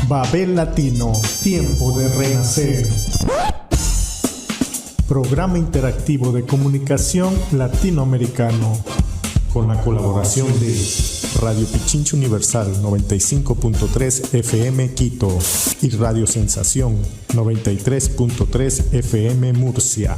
Babel Latino, tiempo de renacer. Programa interactivo de comunicación latinoamericano con la colaboración de Radio Pichincha Universal 95.3 FM Quito y Radio Sensación 93.3 FM Murcia.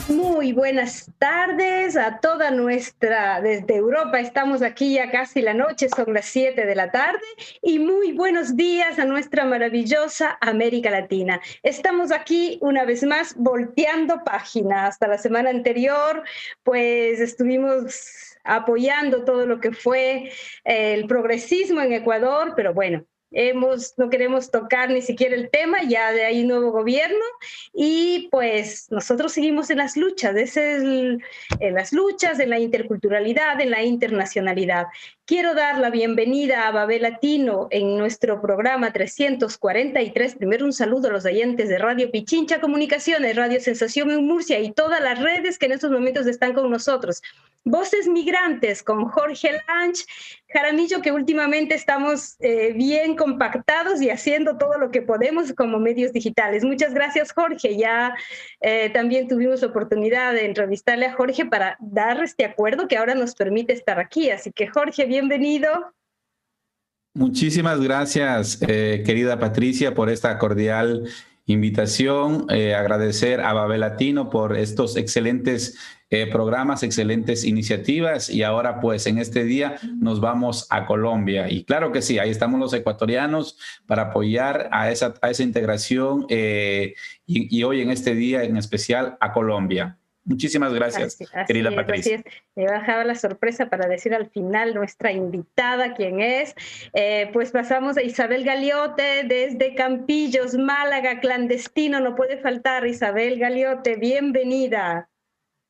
Muy buenas tardes a toda desde Europa estamos aquí ya casi la noche, son las 7 de la tarde, y muy buenos días a nuestra maravillosa América Latina. Estamos aquí una vez más volteando página. Hasta la semana anterior pues estuvimos apoyando todo lo que fue el progresismo en Ecuador, pero bueno, no queremos tocar ni siquiera el tema, ya hay un nuevo gobierno y pues nosotros seguimos en las luchas, en la interculturalidad, en la internacionalidad. Quiero dar la bienvenida a Babel Latino en nuestro programa 343. Primero un saludo a los oyentes de Radio Pichincha Comunicaciones, Radio Sensación en Murcia y todas las redes que en estos momentos están con nosotros. Voces Migrantes con Jorge Lange Jaramillo, que últimamente estamos bien compactados y haciendo todo lo que podemos como medios digitales. Muchas gracias, Jorge. Ya también tuvimos la oportunidad de entrevistarle a Jorge para dar este acuerdo que ahora nos permite estar aquí. Así que, Jorge, bienvenido. Muchísimas gracias, querida Patricia, por esta cordial invitación. Agradecer a Babel Latino por estos excelentes programas, excelentes iniciativas, y ahora pues en este día nos vamos a Colombia y claro que sí, ahí estamos los ecuatorianos para apoyar a esa integración y hoy en este día en especial a Colombia. Muchísimas gracias, querida Patricia. Así es. He bajado la sorpresa para decir al final nuestra invitada quién es. Pues pasamos a Isabel Galiote desde Campillos, Málaga, clandestino, no puede faltar. Isabel Galiote, bienvenida.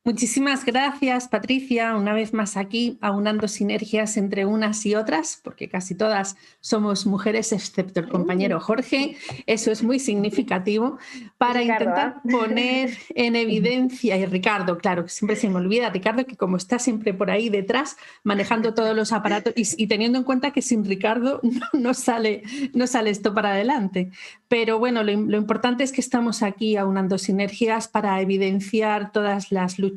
Muchísimas gracias, Patricia, una vez más aquí, aunando sinergias entre unas y otras, porque casi todas somos mujeres, excepto el compañero Jorge. Eso es muy significativo, para Ricardo, intentar poner en evidencia, y Ricardo, claro, que siempre se me olvida, Ricardo, que como está siempre por ahí detrás, manejando todos los aparatos, y teniendo en cuenta que sin Ricardo no sale esto para adelante. Pero bueno, lo importante es que estamos aquí aunando sinergias para evidenciar todas las luchas,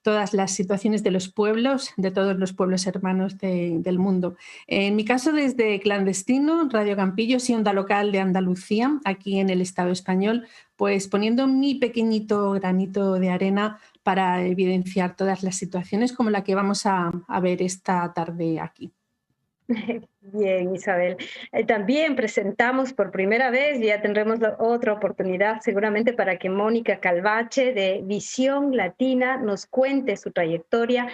todas las situaciones de los pueblos, de todos los pueblos hermanos del mundo. En mi caso, desde Clandestino, Radio Campillos y Onda Local de Andalucía, aquí en el Estado español, pues poniendo mi pequeñito granito de arena para evidenciar todas las situaciones como la que vamos a ver esta tarde aquí. Bien, Isabel. También presentamos por primera vez, ya tendremos otra oportunidad seguramente para que Mónica Calvache de Visión Latina nos cuente su trayectoria.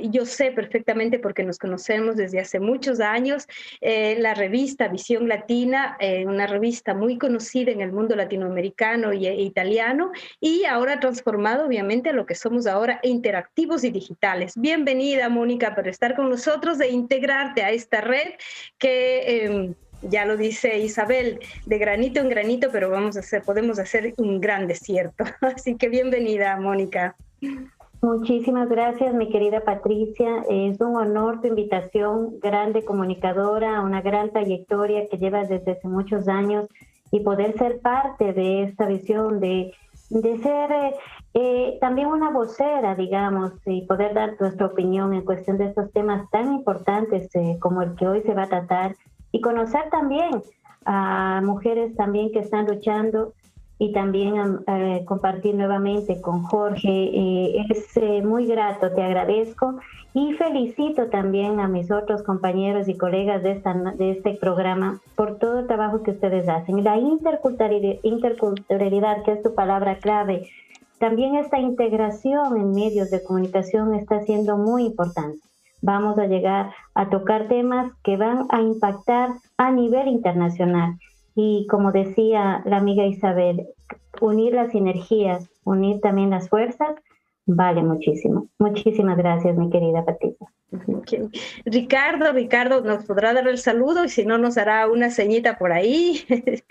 Yo sé perfectamente porque nos conocemos desde hace muchos años, la revista Visión Latina, una revista muy conocida en el mundo latinoamericano e italiano, y ahora transformado obviamente a lo que somos ahora, interactivos y digitales. Bienvenida, Mónica, por estar con nosotros e integrarte a esta red que ya lo dice Isabel, de granito en granito, pero podemos hacer un gran desierto. Así que bienvenida, Mónica. Muchísimas gracias, mi querida Patricia. Es un honor tu invitación, grande comunicadora, una gran trayectoria que llevas desde hace muchos años, y poder ser parte de esta visión de ser también una vocera, digamos, y poder dar nuestra opinión en cuestión de estos temas tan importantes como el que hoy se va a tratar, y conocer también a mujeres también que están luchando, y también compartir nuevamente con Jorge. Es muy grato, te agradezco, y felicito también a mis otros compañeros y colegas de este programa por todo el trabajo que ustedes hacen. La interculturalidad, que es tu palabra clave, también esta integración en medios de comunicación está siendo muy importante. Vamos a llegar a tocar temas que van a impactar a nivel internacional. Y como decía la amiga Isabel, unir las energías, unir también las fuerzas, vale muchísimo. Muchísimas gracias, mi querida Patricia. Okay. Ricardo nos podrá dar el saludo, y si no nos hará una ceñita por ahí. Pues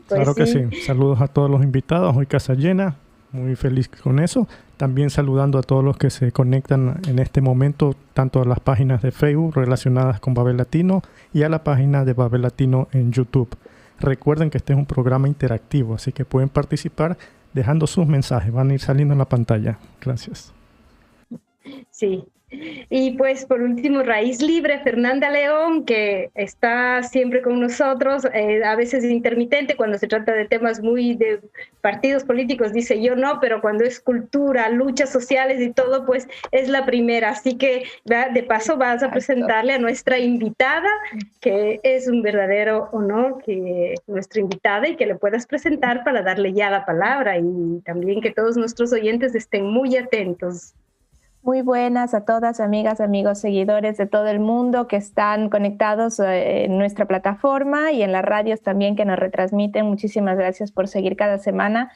claro que sí. Saludos a todos los invitados, hoy casa llena, muy feliz con eso. También saludando a todos los que se conectan en este momento, tanto a las páginas de Facebook relacionadas con Babel Latino y a la página de Babel Latino en YouTube. Recuerden que este es un programa interactivo, así que pueden participar dejando sus mensajes. Van a ir saliendo en la pantalla. Gracias. Sí. Y pues por último, Raíz Libre, Fernanda León, que está siempre con nosotros, a veces intermitente cuando se trata de temas muy de partidos políticos, dice yo no, pero cuando es cultura, luchas sociales y todo, pues es la primera. Así que de paso vas a presentarle a nuestra invitada, que es un verdadero honor que nuestra invitada y que le puedas presentar para darle ya la palabra y también que todos nuestros oyentes estén muy atentos. Muy buenas a todas, amigas, amigos, seguidores de todo el mundo que están conectados en nuestra plataforma y en las radios también que nos retransmiten. Muchísimas gracias por seguir cada semana.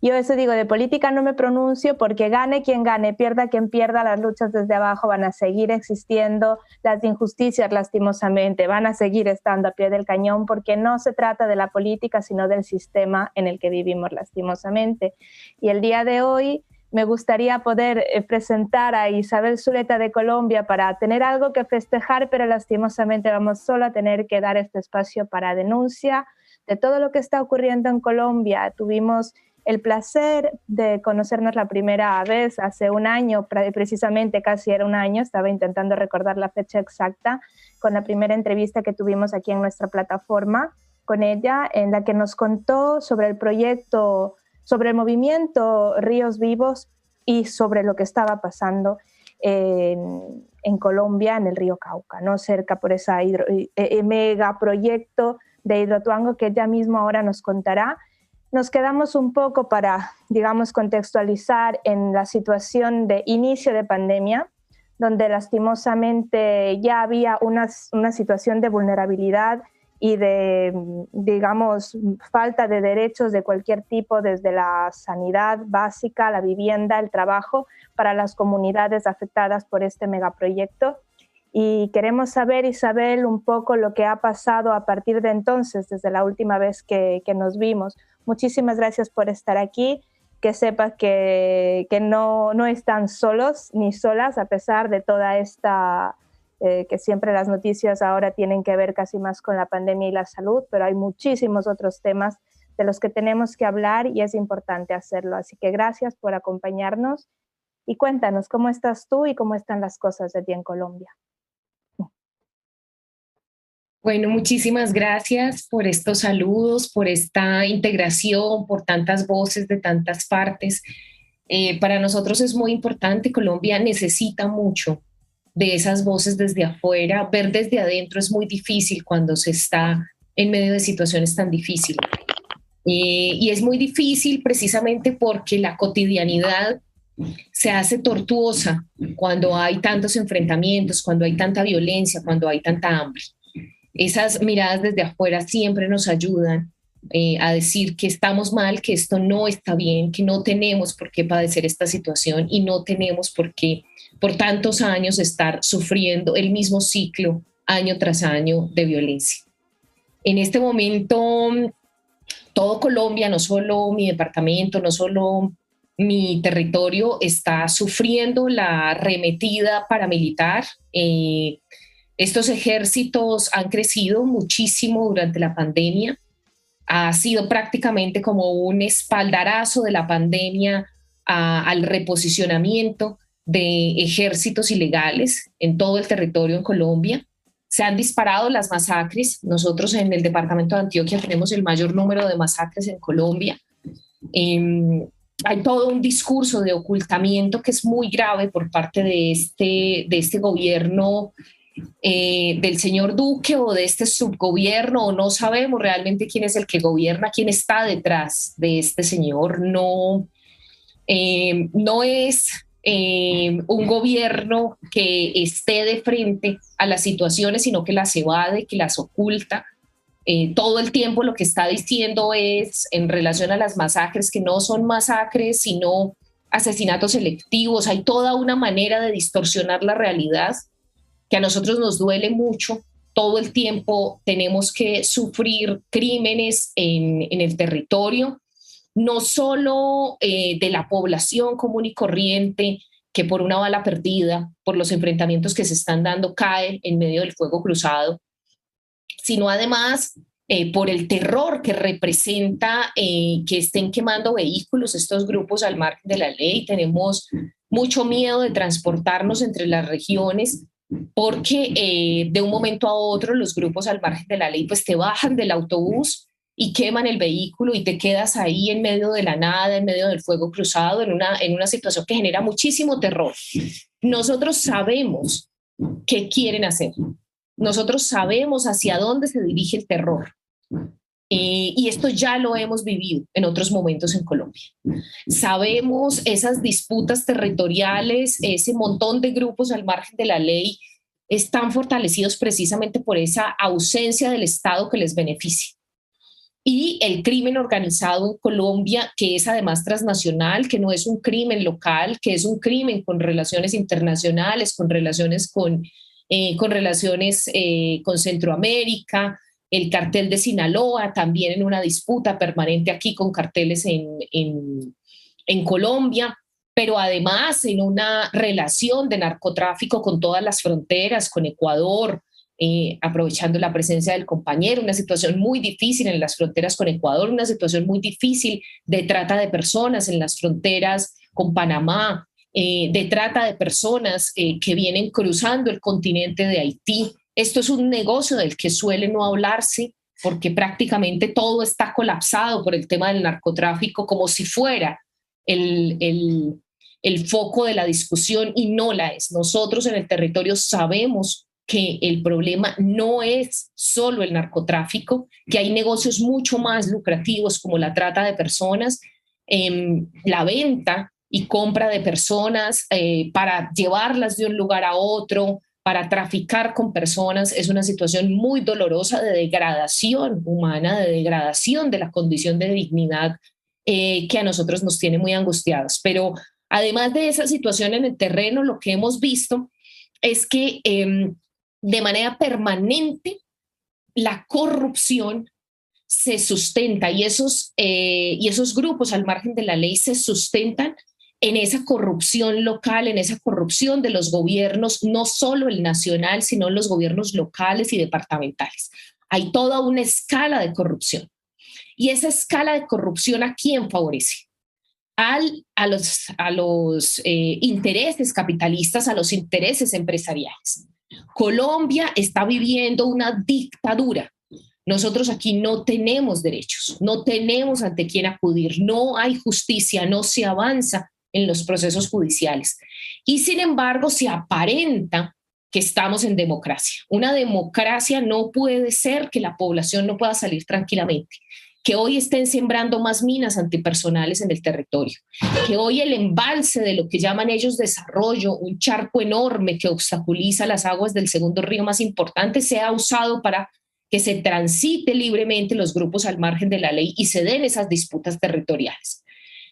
Yo eso digo, de política no me pronuncio porque gane quien gane, pierda quien pierda, las luchas desde abajo van a seguir existiendo, las injusticias lastimosamente van a seguir estando a pie del cañón porque no se trata de la política sino del sistema en el que vivimos lastimosamente. Y el día de hoy me gustaría poder presentar a Isabel Zuleta de Colombia para tener algo que festejar, pero lastimosamente vamos solo a tener que dar este espacio para denuncia de todo lo que está ocurriendo en Colombia. Tuvimos el placer de conocernos la primera vez hace un año, precisamente casi era un año, estaba intentando recordar la fecha exacta, con la primera entrevista que tuvimos aquí en nuestra plataforma con ella, en la que nos contó sobre el proyecto, sobre el movimiento Ríos Vivos y sobre lo que estaba pasando en Colombia, en el río Cauca, ¿no? Cerca por ese megaproyecto de Hidroituango que ella mismo ahora nos contará. Nos quedamos un poco para, digamos, contextualizar en la situación de inicio de pandemia, donde lastimosamente ya había una situación de vulnerabilidad y de, digamos, falta de derechos de cualquier tipo, desde la sanidad básica, la vivienda, el trabajo, para las comunidades afectadas por este megaproyecto. Y queremos saber, Isabel, un poco lo que ha pasado a partir de entonces, desde la última vez que nos vimos. Muchísimas gracias por estar aquí. Que sepas que no están solos ni solas, a pesar de toda esta... que siempre las noticias ahora tienen que ver casi más con la pandemia y la salud, pero hay muchísimos otros temas de los que tenemos que hablar y es importante hacerlo. Así que gracias por acompañarnos y cuéntanos cómo estás tú y cómo están las cosas de ti en Colombia. Bueno, muchísimas gracias por estos saludos, por esta integración, por tantas voces de tantas partes. Para nosotros es muy importante, Colombia necesita mucho de esas voces desde afuera. Ver desde adentro es muy difícil cuando se está en medio de situaciones tan difíciles. Y es muy difícil precisamente porque la cotidianidad se hace tortuosa cuando hay tantos enfrentamientos, cuando hay tanta violencia, cuando hay tanta hambre. Esas miradas desde afuera siempre nos ayudan a decir que estamos mal, que esto no está bien, que no tenemos por qué padecer esta situación y no tenemos por qué por tantos años estar sufriendo el mismo ciclo año tras año de violencia. En este momento, todo Colombia, no solo mi departamento, no solo mi territorio, está sufriendo la arremetida paramilitar. Estos ejércitos han crecido muchísimo durante la pandemia. Ha sido prácticamente como un espaldarazo de la pandemia al reposicionamiento de ejércitos ilegales en todo el territorio en Colombia. Se han disparado las masacres. Nosotros en el departamento de Antioquia tenemos el mayor número de masacres en Colombia. Hay todo un discurso de ocultamiento que es muy grave por parte de este gobierno del señor Duque o de este subgobierno, o no sabemos realmente quién es el que gobierna, quién está detrás de este señor. No es un gobierno que esté de frente a las situaciones, sino que las evade, que las oculta. Todo el tiempo lo que está diciendo es, en relación a las masacres, que no son masacres, sino asesinatos selectivos. Hay toda una manera de distorsionar la realidad que a nosotros nos duele mucho. Todo el tiempo tenemos que sufrir crímenes en el territorio no solo de la población común y corriente, que por una bala perdida, por los enfrentamientos que se están dando, cae en medio del fuego cruzado, sino además por el terror que representa que estén quemando vehículos estos grupos al margen de la ley. Tenemos mucho miedo de transportarnos entre las regiones porque de un momento a otro los grupos al margen de la ley pues te bajan del autobús y queman el vehículo y te quedas ahí en medio de la nada, en medio del fuego cruzado, en una situación que genera muchísimo terror. Nosotros sabemos qué quieren hacer. Nosotros sabemos hacia dónde se dirige el terror. Y esto ya lo hemos vivido en otros momentos en Colombia. Sabemos esas disputas territoriales, ese montón de grupos al margen de la ley están fortalecidos precisamente por esa ausencia del Estado que les beneficie. Y el crimen organizado en Colombia, que es además transnacional, que no es un crimen local, que es un crimen con relaciones internacionales, con relaciones con Centroamérica, el cartel de Sinaloa, también en una disputa permanente aquí con carteles en Colombia, pero además en una relación de narcotráfico con todas las fronteras, con Ecuador, aprovechando la presencia del compañero, una situación muy difícil en las fronteras con Ecuador, una situación muy difícil de trata de personas en las fronteras con Panamá, de trata de personas que vienen cruzando el continente de Haití. Esto es un negocio del que suele no hablarse porque prácticamente todo está colapsado por el tema del narcotráfico como si fuera el foco de la discusión y no la es. Nosotros en el territorio sabemos que el problema no es solo el narcotráfico, que hay negocios mucho más lucrativos como la trata de personas, la venta y compra de personas para llevarlas de un lugar a otro, para traficar con personas. Es una situación muy dolorosa de degradación humana, de degradación de la condición de dignidad que a nosotros nos tiene muy angustiados. Pero además de esa situación en el terreno, lo que hemos visto es que de manera permanente la corrupción se sustenta y esos grupos al margen de la ley se sustentan en esa corrupción local, en esa corrupción de los gobiernos, no solo el nacional, sino los gobiernos locales y departamentales. Hay toda una escala de corrupción. Y esa escala de corrupción, ¿a quién favorece? A los intereses capitalistas, a los intereses empresariales. Colombia está viviendo una dictadura. Nosotros aquí no tenemos derechos, no tenemos ante quién acudir, no hay justicia, no se avanza en los procesos judiciales. Y sin embargo, se aparenta que estamos en democracia. Una democracia no puede ser que la población no pueda salir tranquilamente, que hoy estén sembrando más minas antipersonales en el territorio, que hoy el embalse de lo que llaman ellos desarrollo, un charco enorme que obstaculiza las aguas del segundo río más importante, sea usado para que se transite libremente los grupos al margen de la ley y se den esas disputas territoriales.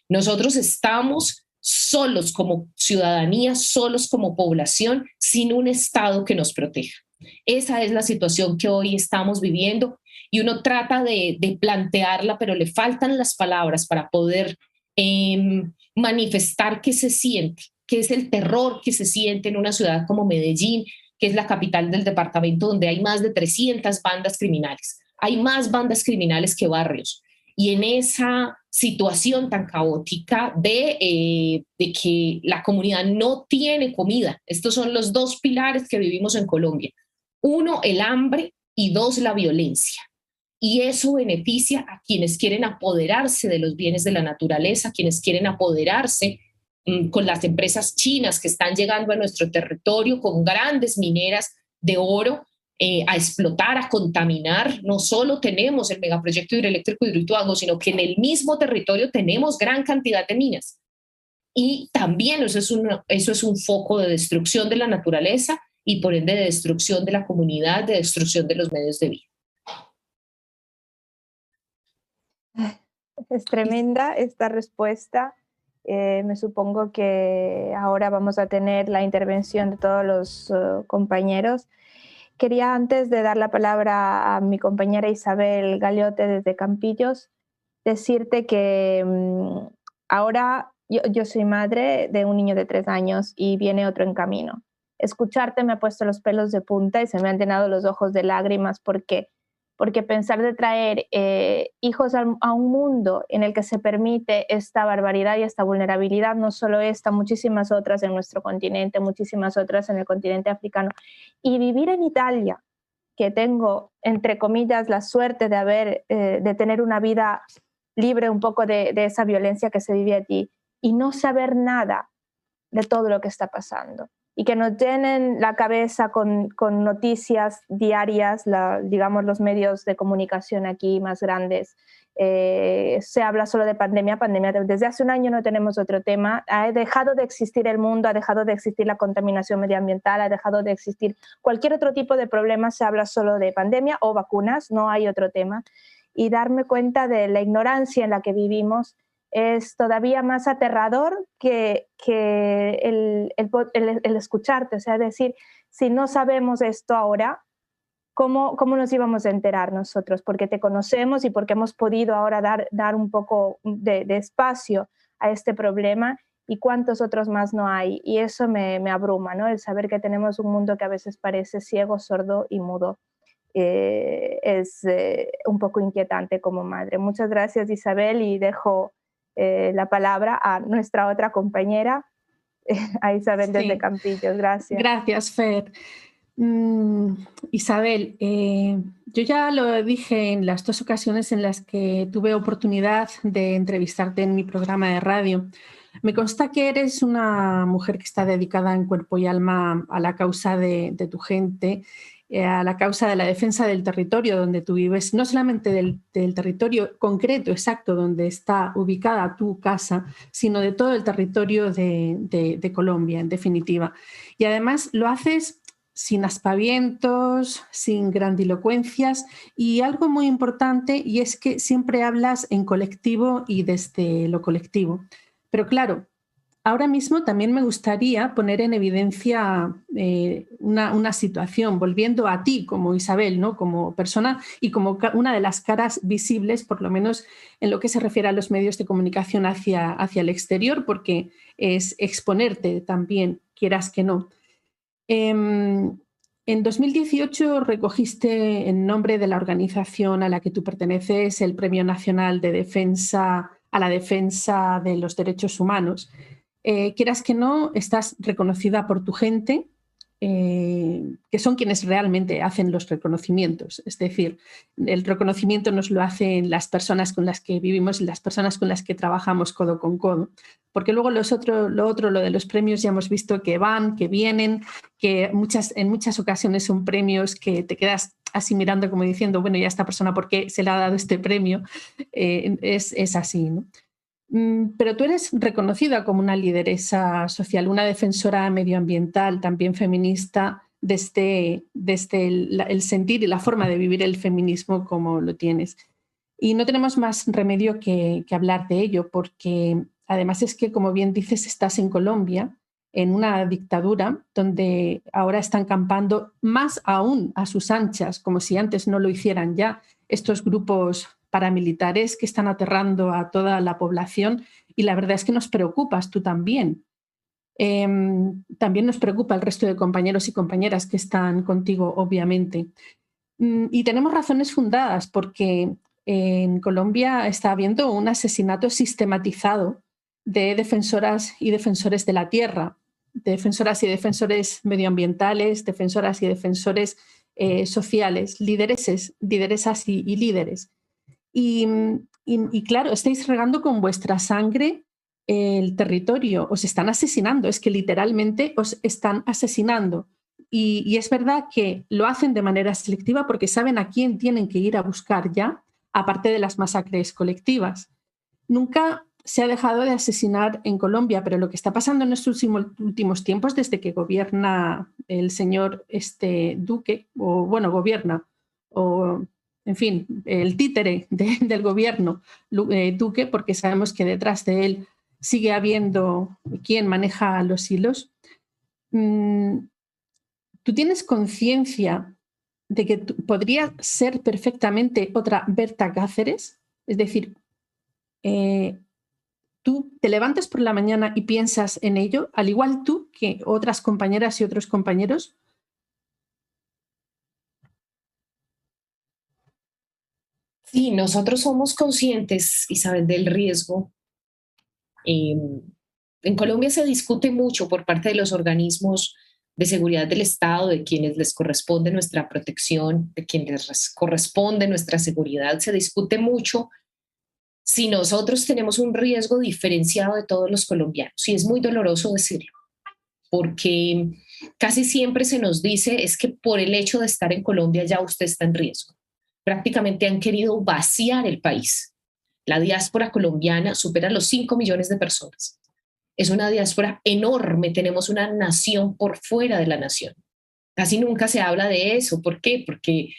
Nosotros estamos solos como ciudadanía, solos como población, sin un Estado que nos proteja. Esa es la situación que hoy estamos viviendo y uno trata de plantearla, pero le faltan las palabras para poder manifestar qué se siente, qué es el terror que se siente en una ciudad como Medellín, que es la capital del departamento donde hay más de 300 bandas criminales. Hay más bandas criminales que barrios. Y en esa situación tan caótica de que la comunidad no tiene comida, estos son los dos pilares que vivimos en Colombia. Uno, el hambre y dos, la violencia. Y eso beneficia a quienes quieren apoderarse de los bienes de la naturaleza, quienes quieren apoderarse con las empresas chinas que están llegando a nuestro territorio con grandes mineras de oro a explotar, a contaminar. No solo tenemos el megaproyecto hidroeléctrico de Hidroituango, sino que en el mismo territorio tenemos gran cantidad de minas. Y también eso es un foco de destrucción de la naturaleza y por ende de destrucción de la comunidad, de destrucción de los medios de vida. Es tremenda esta respuesta. Me supongo que ahora vamos a tener la intervención de todos los compañeros. Quería, antes de dar la palabra a mi compañera Isabel Galeote desde Campillos, decirte que ahora yo soy madre de un niño de 3 años y viene otro en camino. Escucharte me ha puesto los pelos de punta y se me han llenado los ojos de lágrimas porque pensar de traer hijos a un mundo en el que se permite esta barbaridad y esta vulnerabilidad, no solo esta, muchísimas otras en nuestro continente, muchísimas otras en el continente africano, y vivir en Italia, que tengo, entre comillas, la suerte de tener una vida libre un poco de esa violencia que se vive allí, y no saber nada de todo lo que está pasando. Y que nos llenen la cabeza con noticias diarias, digamos los medios de comunicación aquí más grandes. Se habla solo de pandemia. Desde hace un año no tenemos otro tema. Ha dejado de existir el mundo, ha dejado de existir la contaminación medioambiental, ha dejado de existir cualquier otro tipo de problema. Se habla solo de pandemia o vacunas, no hay otro tema. Y darme cuenta de la ignorancia en la que vivimos es todavía más aterrador que el escucharte. O sea, decir, si no sabemos esto ahora, ¿cómo nos íbamos a enterar nosotros? Porque te conocemos y porque hemos podido ahora dar un poco de espacio a este problema, y cuántos otros más no hay. Y eso me abruma, ¿no? El saber que tenemos un mundo que a veces parece ciego, sordo y mudo. Es un poco inquietante como madre. Muchas gracias, Isabel, y dejo la palabra a nuestra otra compañera, a Isabel desde Campillos. Gracias. Gracias, Fer. Isabel, yo ya lo dije en las 2 ocasiones en las que tuve oportunidad de entrevistarte en mi programa de radio. Me consta que eres una mujer que está dedicada en cuerpo y alma a la causa de tu gente, a la causa de la defensa del territorio donde tú vives, no solamente del territorio concreto, exacto, donde está ubicada tu casa, sino de todo el territorio de Colombia, en definitiva. Y además lo haces sin aspavientos, sin grandilocuencias, y algo muy importante, y es que siempre hablas en colectivo y desde lo colectivo. Pero claro, ahora mismo también me gustaría poner en evidencia una situación, volviendo a ti como Isabel, ¿no? Como persona y como una de las caras visibles, por lo menos en lo que se refiere a los medios de comunicación hacia el exterior, porque es exponerte también, quieras que no. En 2018 recogiste en nombre de la organización a la que tú perteneces el Premio Nacional de Defensa a la Defensa de los Derechos Humanos. Quieras que no, estás reconocida por tu gente, que son quienes realmente hacen los reconocimientos. Es decir, el reconocimiento nos lo hacen las personas con las que vivimos y las personas con las que trabajamos codo con codo. Porque luego lo de los premios ya hemos visto que van, que vienen, que en muchas ocasiones son premios que te quedas así mirando como diciendo, bueno, ¿y a esta persona por qué se le ha dado este premio? Es así, ¿no? Pero tú eres reconocida como una lideresa social, una defensora medioambiental, también feminista, desde el sentir y la forma de vivir el feminismo como lo tienes. Y no tenemos más remedio que hablar de ello, porque además es que, como bien dices, estás en Colombia, en una dictadura donde ahora están campando más aún a sus anchas, como si antes no lo hicieran ya, estos grupos paramilitares que están aterrando a toda la población, y la verdad es que nos preocupas tú también. También nos preocupa el resto de compañeros y compañeras que están contigo, obviamente. Y tenemos razones fundadas porque en Colombia está habiendo un asesinato sistematizado de defensoras y defensores de la tierra, defensoras y defensores medioambientales, defensoras y defensores sociales, lideresas y líderes. Y claro, estáis regando con vuestra sangre el territorio, os están asesinando, es que literalmente os están asesinando. Y es verdad que lo hacen de manera selectiva porque saben a quién tienen que ir a buscar ya, aparte de las masacres colectivas. Nunca se ha dejado de asesinar en Colombia, pero lo que está pasando en estos últimos tiempos, desde que gobierna el señor Duque, o bueno, gobierna, o en fin, el títere del gobierno Duque, porque sabemos que detrás de él sigue habiendo quien maneja los hilos. ¿Tú tienes conciencia de que podría ser perfectamente otra Berta Cáceres? Es decir, ¿tú te levantas por la mañana y piensas en ello, al igual tú que otras compañeras y otros compañeros? Sí, nosotros somos conscientes, Isabel, del riesgo. En Colombia se discute mucho por parte de los organismos de seguridad del Estado, de quienes les corresponde nuestra protección, de quienes les corresponde nuestra seguridad. Se discute mucho si nosotros tenemos un riesgo diferenciado de todos los colombianos. Y es muy doloroso decirlo, porque casi siempre se nos dice es que por el hecho de estar en Colombia ya usted está en riesgo. Prácticamente han querido vaciar el país. La diáspora colombiana supera los 5 millones de personas. Es una diáspora enorme, tenemos una nación por fuera de la nación. Casi nunca se habla de eso. ¿Por qué? Porque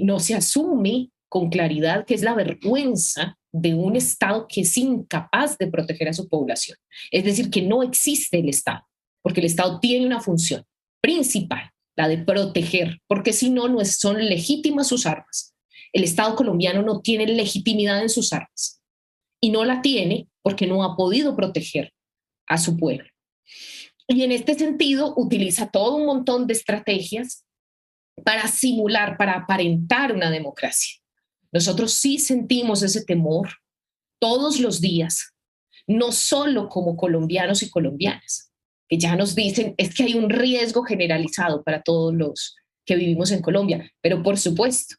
no se asume con claridad que es la vergüenza de un Estado que es incapaz de proteger a su población. Es decir, que no existe el Estado, porque el Estado tiene una función principal, la de proteger, porque si no, no son legítimas sus armas. El Estado colombiano no tiene legitimidad en sus armas y no la tiene porque no ha podido proteger a su pueblo. Y en este sentido utiliza todo un montón de estrategias para simular, para aparentar una democracia. Nosotros sí sentimos ese temor todos los días, no solo como colombianos y colombianas, que ya nos dicen es que hay un riesgo generalizado para todos los que vivimos en Colombia, pero por supuesto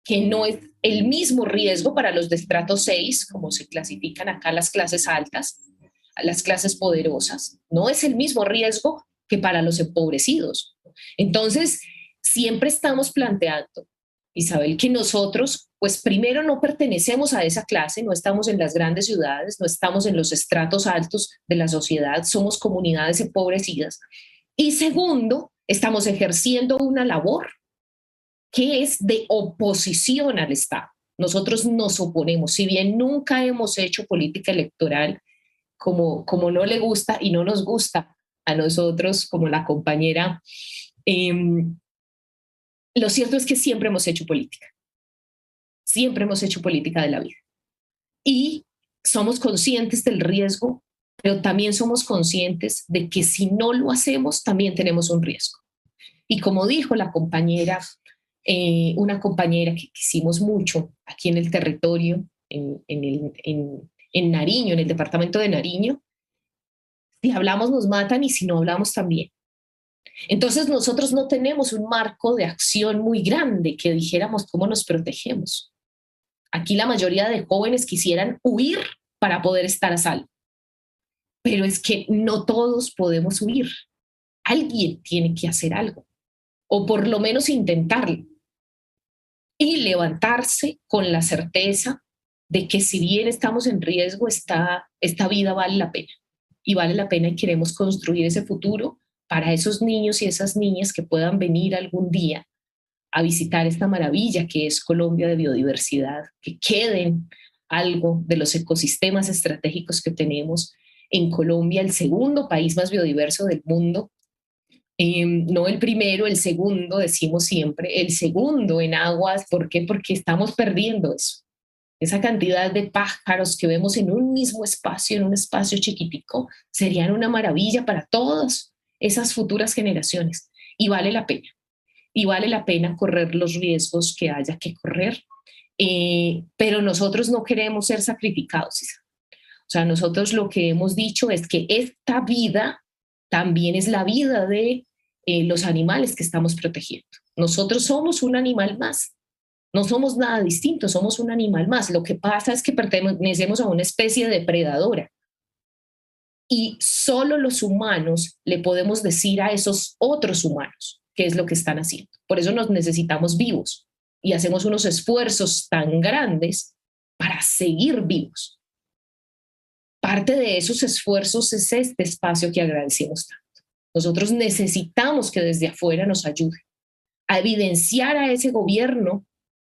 que no es el mismo riesgo para los de estrato 6, como se clasifican acá las clases altas, las clases poderosas, no es el mismo riesgo que para los empobrecidos. Entonces, siempre estamos planteando, Isabel, que nosotros, pues primero no pertenecemos a esa clase, no estamos en las grandes ciudades, no estamos en los estratos altos de la sociedad, somos comunidades empobrecidas. Y segundo, estamos ejerciendo una labor que es de oposición al Estado. Nosotros nos oponemos, si bien nunca hemos hecho política electoral como no le gusta y no nos gusta a nosotros como la compañera, lo cierto es que siempre hemos hecho política de la vida. Y somos conscientes del riesgo, pero también somos conscientes de que si no lo hacemos, también tenemos un riesgo. Y como dijo la compañera, una compañera que quisimos mucho aquí en el territorio, en Nariño, en el departamento de Nariño, si hablamos nos matan y si no hablamos también. Entonces nosotros no tenemos un marco de acción muy grande que dijéramos cómo nos protegemos. Aquí la mayoría de jóvenes quisieran huir para poder estar a salvo, pero es que no todos podemos huir. Alguien tiene que hacer algo, o por lo menos intentarlo, y levantarse con la certeza de que si bien estamos en riesgo, esta vida vale la pena. Y vale la pena y queremos construir ese futuro para esos niños y esas niñas que puedan venir algún día a visitar esta maravilla que es Colombia de biodiversidad, que queden algo de los ecosistemas estratégicos que tenemos en Colombia, el segundo país más biodiverso del mundo. No el primero, el segundo, decimos siempre, el segundo en aguas. ¿Por qué? Porque estamos perdiendo eso. Esa cantidad de pájaros que vemos en un mismo espacio, en un espacio chiquitico, serían una maravilla para todas esas futuras generaciones. Y vale la pena. Y vale la pena correr los riesgos que haya que correr. Pero nosotros no queremos ser sacrificados. O sea, nosotros lo que hemos dicho es que esta vida también es la vida de los animales que estamos protegiendo. Nosotros somos un animal más. No somos nada distinto, somos un animal más. Lo que pasa es que pertenecemos a una especie depredadora. Y solo los humanos le podemos decir a esos otros humanos qué es lo que están haciendo. Por eso nos necesitamos vivos y hacemos unos esfuerzos tan grandes para seguir vivos. Parte de esos esfuerzos es este espacio que agradecemos tanto. Nosotros necesitamos que desde afuera nos ayude a evidenciar a ese gobierno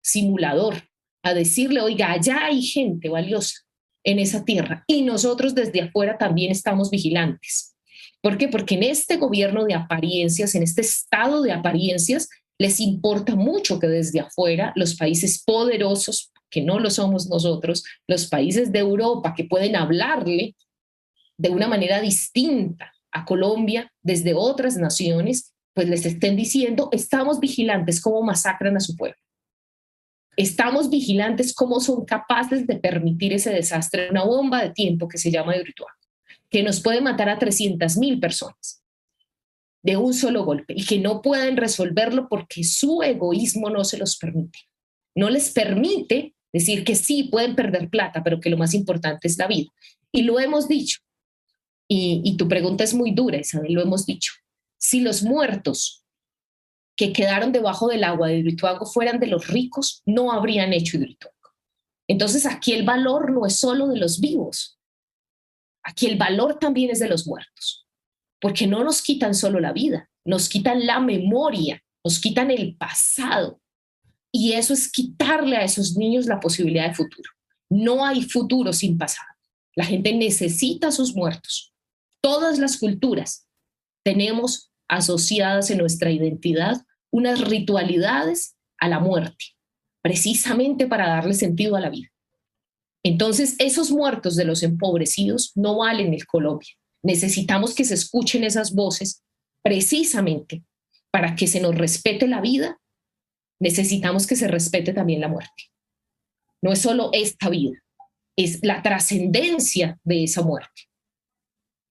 simulador, a decirle, oiga, allá hay gente valiosa en esa tierra y nosotros desde afuera también estamos vigilantes. ¿Por qué? Porque en este gobierno de apariencias, en este estado de apariencias, les importa mucho que desde afuera los países poderosos que no lo somos nosotros, los países de Europa que pueden hablarle de una manera distinta a Colombia desde otras naciones, pues les estén diciendo, estamos vigilantes cómo masacran a su pueblo. Estamos vigilantes cómo son capaces de permitir ese desastre, una bomba de tiempo que se llama Hidroituango, que nos puede matar a 300.000 personas de un solo golpe y que no pueden resolverlo porque su egoísmo no se los permite. No les permite decir que sí, pueden perder plata, pero que lo más importante es la vida. Y lo hemos dicho. Y tu pregunta es muy dura, Isabel, lo hemos dicho. Si los muertos que quedaron debajo del agua de Hidroituango fueran de los ricos, no habrían hecho Hidroituango. Entonces aquí el valor no es solo de los vivos, aquí el valor también es de los muertos, porque no nos quitan solo la vida, nos quitan la memoria, nos quitan el pasado, y eso es quitarle a esos niños la posibilidad de futuro. No hay futuro sin pasado. La gente necesita a sus muertos. Todas las culturas tenemos asociadas en nuestra identidad unas ritualidades a la muerte, precisamente para darle sentido a la vida. Entonces, esos muertos de los empobrecidos no valen en Colombia. Necesitamos que se escuchen esas voces precisamente para que se nos respete la vida. Necesitamos que se respete también la muerte. No es solo esta vida, es la trascendencia de esa muerte.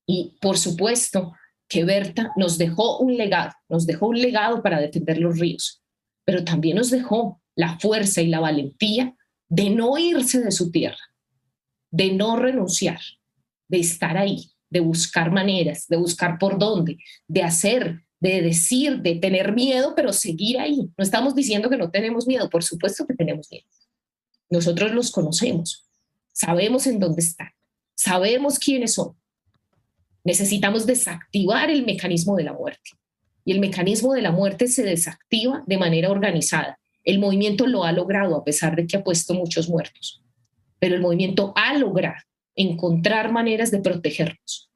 Y por supuesto que Berta nos dejó un legado para defender los ríos, pero también nos dejó la fuerza y la valentía de no irse de su tierra, de no renunciar, de estar ahí, de buscar maneras, de buscar por dónde, de hacer, de decir, de tener miedo, pero seguir ahí. No estamos diciendo que no tenemos miedo, por supuesto que tenemos miedo. Nosotros los conocemos, sabemos en dónde están, sabemos quiénes son. Necesitamos desactivar el mecanismo de la muerte. Y el mecanismo de la muerte se desactiva de manera organizada. El movimiento lo ha logrado a pesar de que ha puesto muchos muertos. Pero el movimiento ha logrado encontrar maneras de protegernos.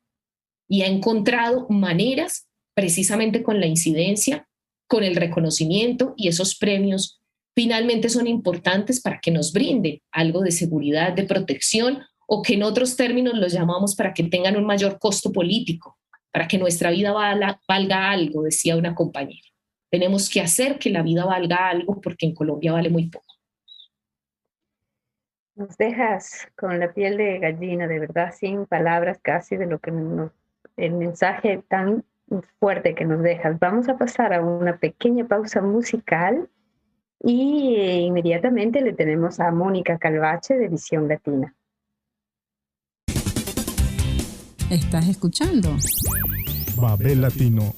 Y ha encontrado maneras precisamente con la incidencia, con el reconocimiento, y esos premios finalmente son importantes para que nos brinden algo de seguridad, de protección, o que en otros términos los llamamos para que tengan un mayor costo político, para que nuestra vida valga algo, decía una compañera. Tenemos que hacer que la vida valga algo porque en Colombia vale muy poco. Nos dejas con la piel de gallina, de verdad, sin palabras casi de lo que el mensaje tan fuerte que nos dejas. Vamos a pasar a una pequeña pausa musical y inmediatamente le tenemos a Mónica Calvache de Visión Latina. ¿Estás escuchando? Babel Latino.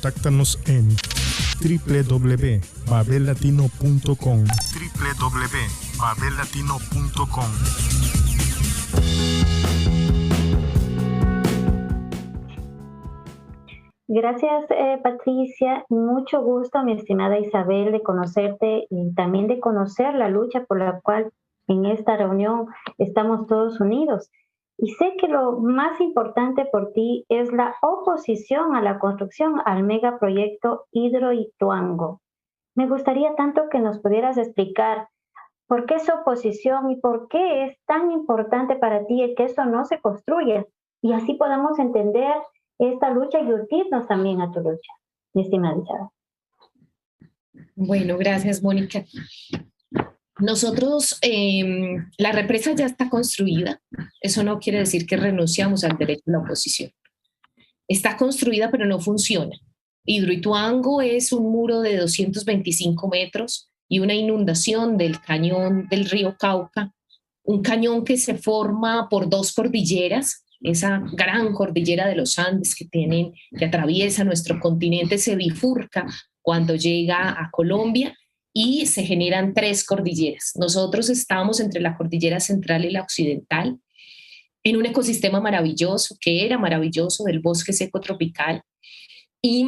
Contáctanos en www.babellatino.com www.babellatino.com. Gracias, Patricia. Mucho gusto, mi estimada Isabel, de conocerte y también de conocer la lucha por la cual en esta reunión estamos todos unidos. Y sé que lo más importante por ti es la oposición a la construcción al megaproyecto Hidroituango. Me gustaría tanto que nos pudieras explicar por qué esa oposición y por qué es tan importante para ti el que esto no se construya. Y así podamos entender esta lucha y unirnos también a tu lucha, mi estimada Isabel. Bueno, gracias, Mónica. Nosotros, la represa ya está construida. Eso no quiere decir que renunciamos al derecho a la oposición. Está construida, pero no funciona. Hidroituango es un muro de 225 metros y una inundación del cañón del río Cauca, un cañón que se forma por dos cordilleras. Esa gran cordillera de los Andes que atraviesa nuestro continente se bifurca cuando llega a Colombia y se generan tres cordilleras. Nosotros estamos entre la cordillera central y la occidental, en un ecosistema maravilloso, que era maravilloso, del bosque seco tropical. Y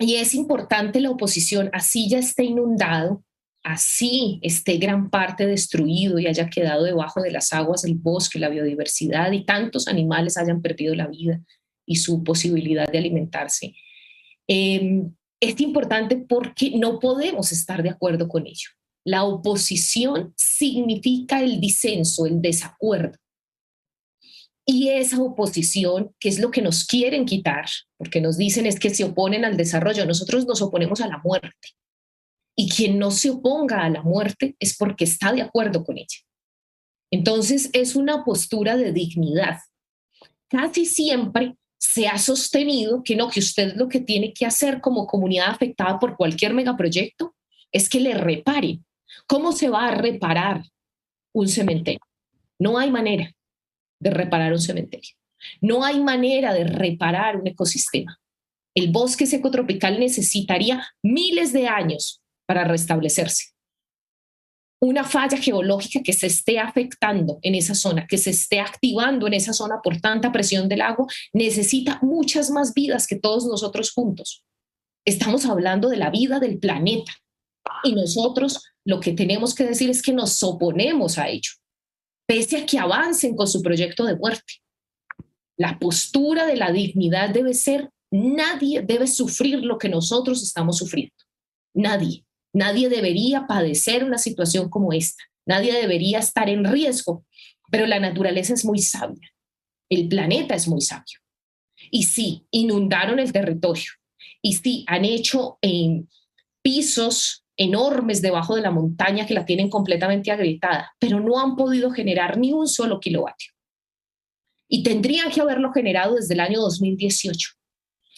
es importante la oposición, así ya esté inundado, así esté gran parte destruido y haya quedado debajo de las aguas el bosque, la biodiversidad y tantos animales hayan perdido la vida y su posibilidad de alimentarse. Es importante porque no podemos estar de acuerdo con ello. La oposición significa el disenso, el desacuerdo. Y esa oposición, que es lo que nos quieren quitar, porque nos dicen es que se oponen al desarrollo, nosotros nos oponemos a la muerte. Y quien no se oponga a la muerte es porque está de acuerdo con ella. Entonces es una postura de dignidad. Casi siempre se ha sostenido que no, que usted lo que tiene que hacer como comunidad afectada por cualquier megaproyecto es que le reparen. ¿Cómo se va a reparar un cementerio? No hay manera de reparar un cementerio. No hay manera de reparar un ecosistema. El bosque seco tropical necesitaría miles de años para restablecerse. Una falla geológica que se esté afectando en esa zona, que se esté activando en esa zona por tanta presión del agua, necesita muchas más vidas que todos nosotros juntos. Estamos hablando de la vida del planeta y nosotros lo que tenemos que decir es que nos oponemos a ello, pese a que avancen con su proyecto de muerte. La postura de la dignidad debe ser: nadie debe sufrir lo que nosotros estamos sufriendo. Nadie. Nadie debería padecer una situación como esta. Nadie debería estar en riesgo. Pero la naturaleza es muy sabia. El planeta es muy sabio. Y sí, inundaron el territorio. Y sí, han hecho pisos enormes debajo de la montaña que la tienen completamente agrietada, pero no han podido generar ni un solo kilovatio. Y tendrían que haberlo generado desde el año 2018.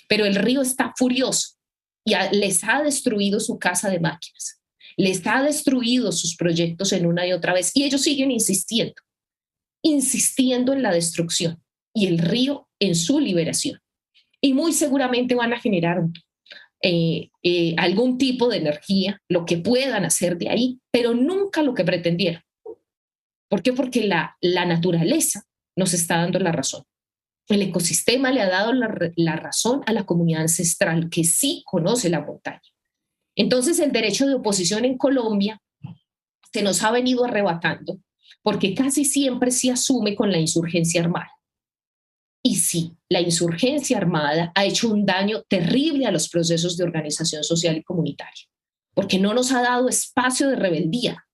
Pero el río está furioso. Y les ha destruido su casa de máquinas, les ha destruido sus proyectos en una y otra vez, y ellos siguen insistiendo en la destrucción y el río en su liberación. Y muy seguramente van a generar algún tipo de energía, lo que puedan hacer de ahí, pero nunca lo que pretendieron. ¿Por qué? Porque la naturaleza nos está dando la razón. El ecosistema le ha dado la razón a la comunidad ancestral que sí conoce la montaña. Entonces el derecho de oposición en Colombia se nos ha venido arrebatando porque casi siempre se asume con la insurgencia armada. Y sí, la insurgencia armada ha hecho un daño terrible a los procesos de organización social y comunitaria, porque no nos ha dado espacio de rebeldía,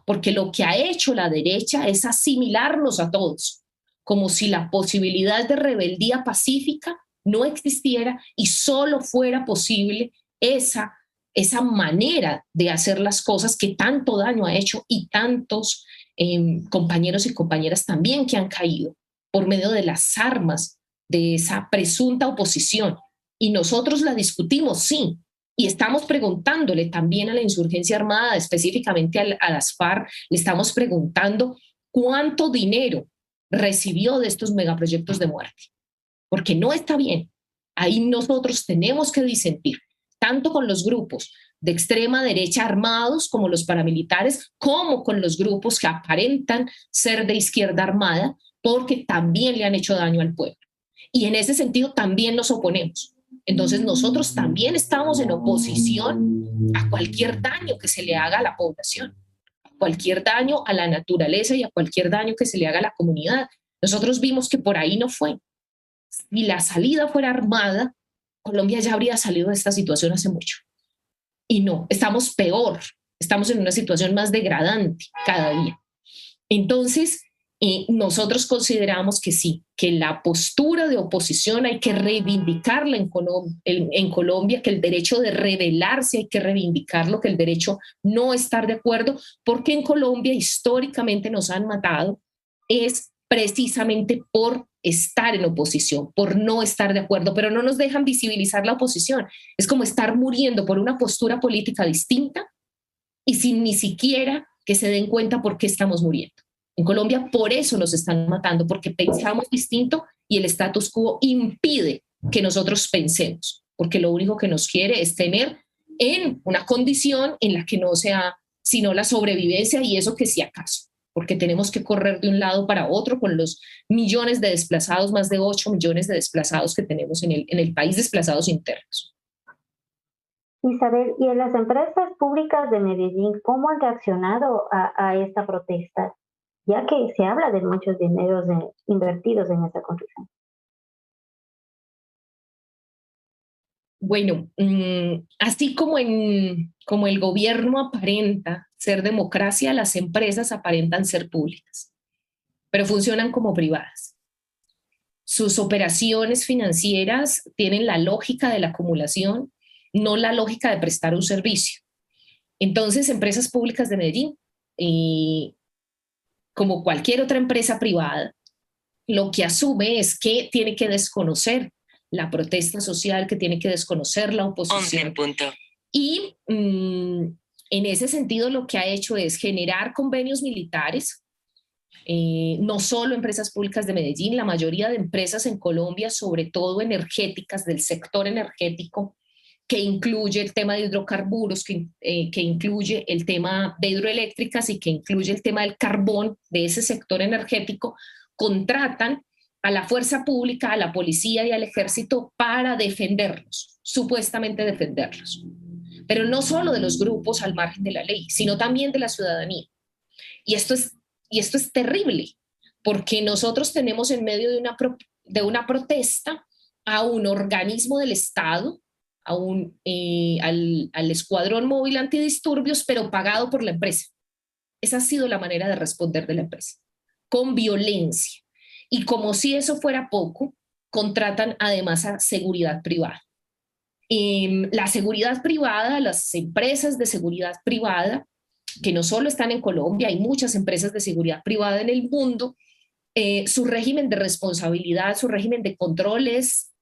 porque lo que ha hecho la derecha es asimilarnos a todos, como si la posibilidad de rebeldía pacífica no existiera y solo fuera posible esa manera de hacer las cosas que tanto daño ha hecho y tantos compañeros y compañeras también que han caído por medio de las armas de esa presunta oposición. Y nosotros la discutimos, sí, y estamos preguntándole también a la insurgencia armada, específicamente a las FARC, le estamos preguntando cuánto dinero recibió de estos megaproyectos de muerte, porque no está bien Ahí nosotros tenemos que disentir, tanto con los grupos de extrema derecha armados como los paramilitares, como con los grupos que aparentan ser de izquierda armada, porque también le han hecho daño al pueblo. Y en ese sentido también nos oponemos. Entonces nosotros también estamos en oposición a cualquier daño que se le haga a la población, a cualquier daño a la naturaleza y a cualquier daño que se le haga a la comunidad. Nosotros vimos que por ahí no fue. Si la salida fuera armada, Colombia ya habría salido de esta situación hace mucho. Y no, estamos peor, estamos en una situación más degradante cada día. Entonces, nosotros consideramos que sí, que la postura de oposición hay que reivindicarla en Colombia, que el derecho de rebelarse hay que reivindicarlo, que el derecho no estar de acuerdo, porque en Colombia históricamente nos han matado, es precisamente por estar en oposición, por no estar de acuerdo, pero no nos dejan visibilizar la oposición. Es como estar muriendo por una postura política distinta y sin ni siquiera que se den cuenta por qué estamos muriendo. En Colombia por eso nos están matando, porque pensamos distinto y el status quo impide que nosotros pensemos, porque lo único que nos quiere es tener en una condición en la que no sea sino la sobrevivencia, y eso que si acaso, porque tenemos que correr de un lado para otro con los millones de desplazados, más de 8 millones de desplazados que tenemos en el país, desplazados internos. Isabel, ¿y en las empresas públicas de Medellín cómo han reaccionado a esta protesta? Ya que se habla de muchos dineros invertidos en esa construcción. Bueno, así como el gobierno aparenta ser democracia, las empresas aparentan ser públicas, pero funcionan como privadas. Sus operaciones financieras tienen la lógica de la acumulación, no la lógica de prestar un servicio. Entonces, empresas públicas de Medellín, como cualquier otra empresa privada, lo que asume es que tiene que desconocer la protesta social, que tiene que desconocer la oposición. Y en ese sentido lo que ha hecho es generar convenios militares, no solo empresas públicas de Medellín, la mayoría de empresas en Colombia, sobre todo energéticas, del sector energético, que incluye el tema de hidrocarburos, que incluye el tema de hidroeléctricas y que incluye el tema del carbón de ese sector energético, contratan a la fuerza pública, a la policía y al ejército para defenderlos, supuestamente defenderlos. Pero no solo de los grupos al margen de la ley, sino también de la ciudadanía. Y esto es terrible, porque nosotros tenemos en medio de una protesta a un organismo del Estado, al escuadrón móvil antidisturbios, pero pagado por la empresa. Esa ha sido la manera de responder de la empresa, con violencia. Y como si eso fuera poco, contratan además a seguridad privada. La seguridad privada, las empresas de seguridad privada, que no solo están en Colombia, hay muchas empresas de seguridad privada en el mundo, su régimen de responsabilidad, su régimen de control es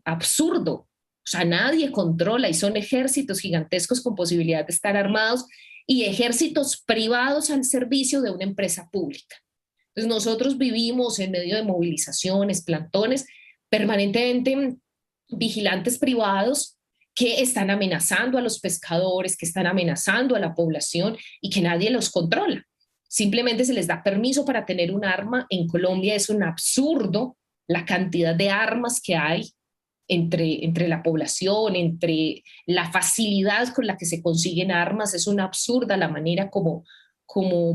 absurdo. O sea, nadie controla y son ejércitos gigantescos con posibilidad de estar armados y ejércitos privados al servicio de una empresa pública. Entonces nosotros vivimos en medio de movilizaciones, plantones, permanentemente vigilantes privados que están amenazando a los pescadores, que están amenazando a la población y que nadie los controla. Simplemente se les da permiso para tener un arma. En Colombia es un absurdo la cantidad de armas que hay entre la población, entre la facilidad con la que se consiguen armas. Es una absurda la manera como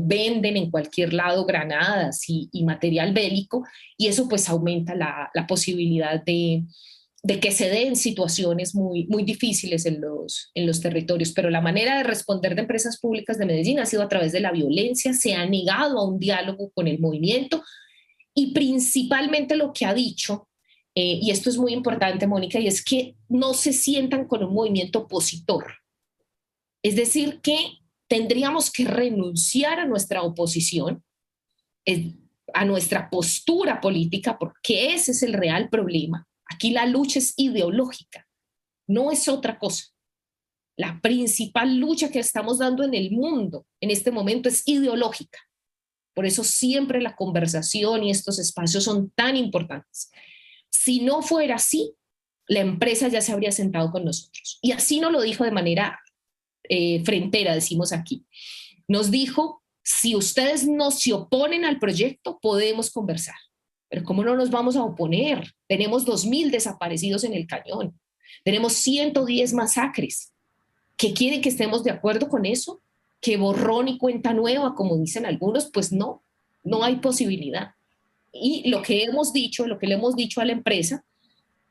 venden en cualquier lado granadas y material bélico, y eso pues aumenta la posibilidad de que se den situaciones muy, muy difíciles en los territorios. Pero la manera de responder de empresas públicas de Medellín ha sido a través de la violencia, se ha negado a un diálogo con el movimiento, y principalmente lo que ha dicho, y esto es muy importante, Mónica, y es que no se sientan con un movimiento opositor. Es decir, que tendríamos que renunciar a nuestra oposición, a nuestra postura política, porque ese es el real problema. Aquí la lucha es ideológica, no es otra cosa. La principal lucha que estamos dando en el mundo en este momento es ideológica. Por eso siempre la conversación y estos espacios son tan importantes. Si no fuera así, la empresa ya se habría sentado con nosotros. Y así nos lo dijo de manera frentera, decimos aquí. Nos dijo, si ustedes no se oponen al proyecto, podemos conversar. Pero ¿cómo no nos vamos a oponer? Tenemos 2.000 desaparecidos en el cañón. Tenemos 110 masacres. ¿Qué quieren que estemos de acuerdo con eso? ¿Que borrón y cuenta nueva, como dicen algunos? Pues no hay posibilidad. Y lo que hemos dicho, lo que le hemos dicho a la empresa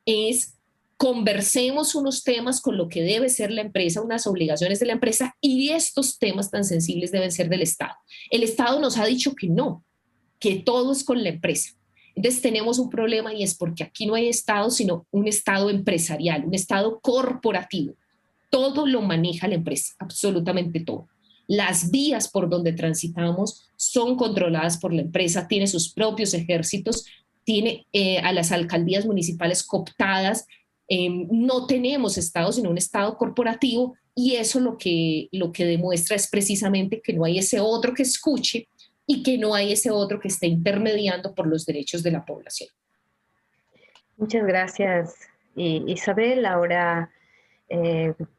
es conversemos unos temas con lo que debe ser la empresa, unas obligaciones de la empresa, y estos temas tan sensibles deben ser del Estado. El Estado nos ha dicho que no, que todo es con la empresa. Entonces tenemos un problema y es porque aquí no hay Estado, sino un Estado empresarial, un Estado corporativo. Todo lo maneja la empresa, absolutamente todo. Las vías por donde transitamos son controladas por la empresa, tiene sus propios ejércitos, tiene a las alcaldías municipales cooptadas. No tenemos Estado, sino un Estado corporativo, y eso lo que demuestra es precisamente que no hay ese otro que escuche y que no hay ese otro que esté intermediando por los derechos de la población. Muchas gracias, Isabel. Ahora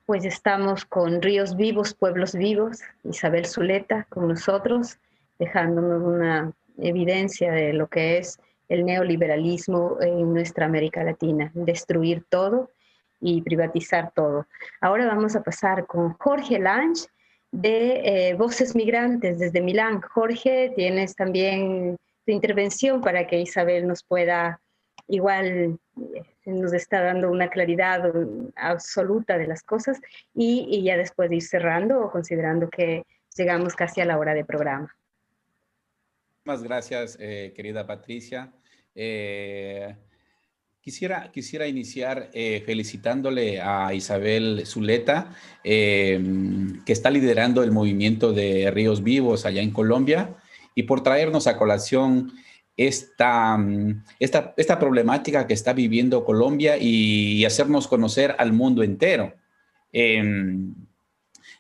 pues estamos con Ríos Vivos, Pueblos Vivos, Isabel Zuleta con nosotros, dejándonos una evidencia de lo que es el neoliberalismo en nuestra América Latina, destruir todo y privatizar todo. Ahora vamos a pasar con Jorge Lange de Voces Migrantes desde Milán. Jorge, tienes también tu intervención para que Isabel nos pueda, igual nos está dando una claridad absoluta de las cosas, y ya después de ir cerrando, considerando que llegamos casi a la hora de programa. Muchas gracias, querida Patricia. Quisiera iniciar felicitándole a Isabel Zuleta, que está liderando el movimiento de Ríos Vivos allá en Colombia, y por traernos a colación esta problemática que está viviendo Colombia y hacernos conocer al mundo entero.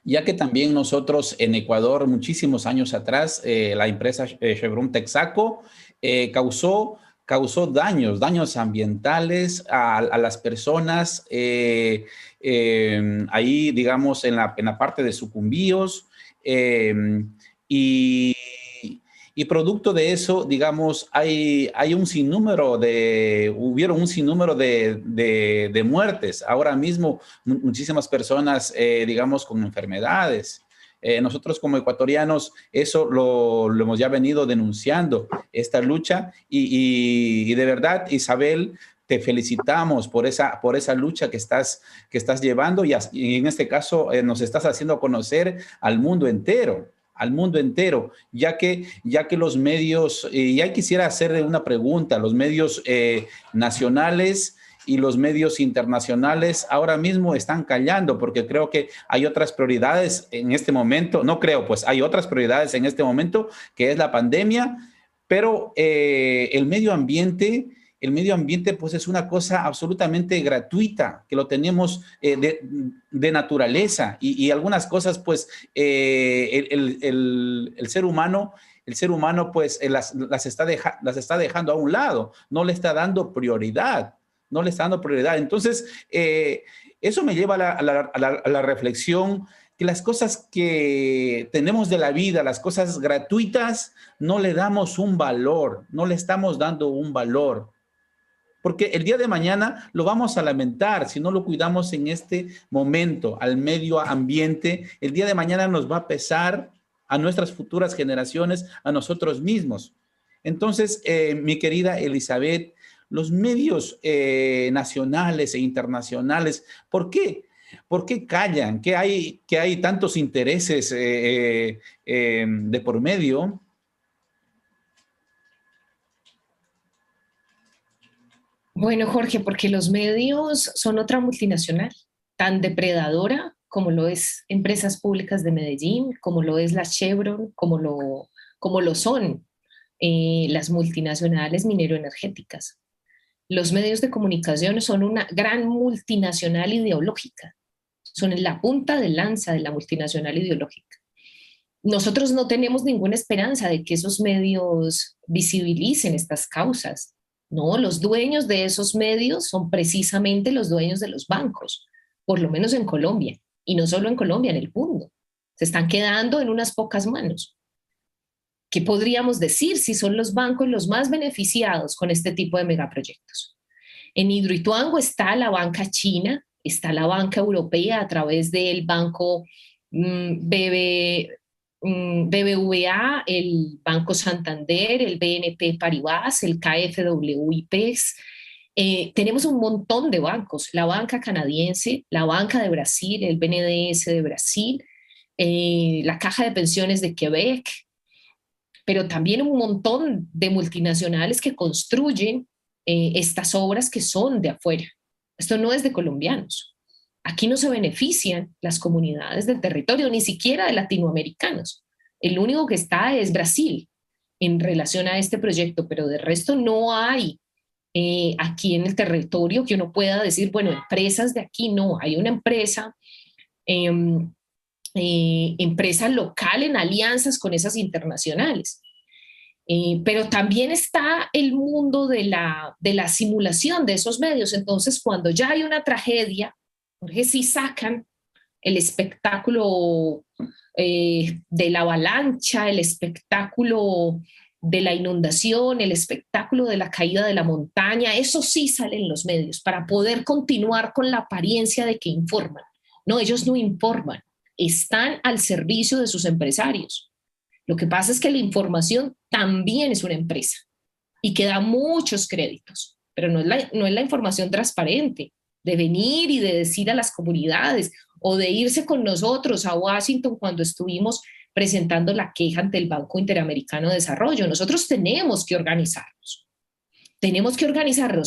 Ya que también nosotros en Ecuador, muchísimos años atrás, la empresa Chevron Texaco causó daños ambientales a las personas, ahí, digamos, en la parte de Sucumbíos, y producto de eso, digamos, hubieron un sinnúmero de muertes. Ahora mismo, muchísimas personas, digamos, con enfermedades. Nosotros como ecuatorianos, eso lo hemos ya venido denunciando, esta lucha, y de verdad, Isabel, te felicitamos por esa lucha que estás llevando, y en este caso nos estás haciendo conocer al mundo entero, ya que los medios, y ahí quisiera hacerle una pregunta, los medios nacionales y los medios internacionales ahora mismo están callando, porque creo que hay otras prioridades en este momento, hay otras prioridades en este momento, que es la pandemia, pero el medio ambiente pues es una cosa absolutamente gratuita, que lo tenemos de naturaleza, y algunas cosas pues el ser humano pues las está dejando a un lado, no le está dando prioridad. Entonces, eso me lleva a la reflexión, que las cosas que tenemos de la vida, las cosas gratuitas, no le damos un valor, no le estamos dando un valor. Porque el día de mañana lo vamos a lamentar si no lo cuidamos en este momento al medio ambiente. El día de mañana nos va a pesar a nuestras futuras generaciones, a nosotros mismos. Entonces, mi querida Elizabeth, los medios nacionales e internacionales, ¿por qué callan? ¿Qué hay tantos intereses de por medio? Bueno, Jorge, porque los medios son otra multinacional, tan depredadora como lo es Empresas Públicas de Medellín, como lo es la Chevron, como lo son las multinacionales mineroenergéticas. Los medios de comunicación son una gran multinacional ideológica, son en la punta de lanza de la multinacional ideológica. Nosotros no tenemos ninguna esperanza de que esos medios visibilicen estas causas. No, los dueños de esos medios son precisamente los dueños de los bancos, por lo menos en Colombia, y no solo en Colombia, en el mundo. Se están quedando en unas pocas manos. ¿Qué podríamos decir si son los bancos los más beneficiados con este tipo de megaproyectos? En Hidroituango está la banca china, está la banca europea a través del banco BBVA, el Banco Santander, el BNP Paribas, el KfW y PES. Tenemos un montón de bancos, la banca canadiense, la banca de Brasil, el BNDES de Brasil, la Caja de Pensiones de Quebec, pero también un montón de multinacionales que construyen estas obras que son de afuera. Esto no es de colombianos. Aquí no se benefician las comunidades del territorio, ni siquiera de latinoamericanos. El único que está es Brasil en relación a este proyecto, pero de resto no hay aquí en el territorio que uno pueda decir, bueno, empresas de aquí no. Hay una empresa local en alianzas con esas internacionales. Pero también está el mundo de la simulación de esos medios. Entonces, cuando ya hay una tragedia, porque sí sacan el espectáculo de la avalancha, el espectáculo de la inundación, el espectáculo de la caída de la montaña, eso sí sale en los medios para poder continuar con la apariencia de que informan. No, ellos no informan, están al servicio de sus empresarios. Lo que pasa es que la información también es una empresa y que da muchos créditos, pero no es la información transparente de venir y de decir a las comunidades o de irse con nosotros a Washington cuando estuvimos presentando la queja ante el Banco Interamericano de Desarrollo. Nosotros tenemos que organizarnos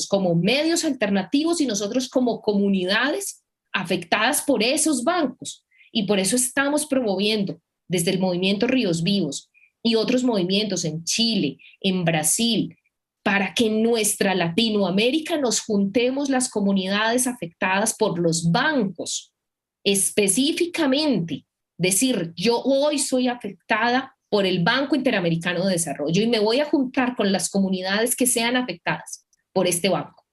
como medios alternativos y nosotros como comunidades afectadas por esos bancos, y por eso estamos promoviendo desde el movimiento Ríos Vivos y otros movimientos en Chile, en Brasil, para que en nuestra Latinoamérica nos juntemos las comunidades afectadas por los bancos. Específicamente, decir, yo hoy soy afectada por el Banco Interamericano de Desarrollo y me voy a juntar con las comunidades que sean afectadas por este banco.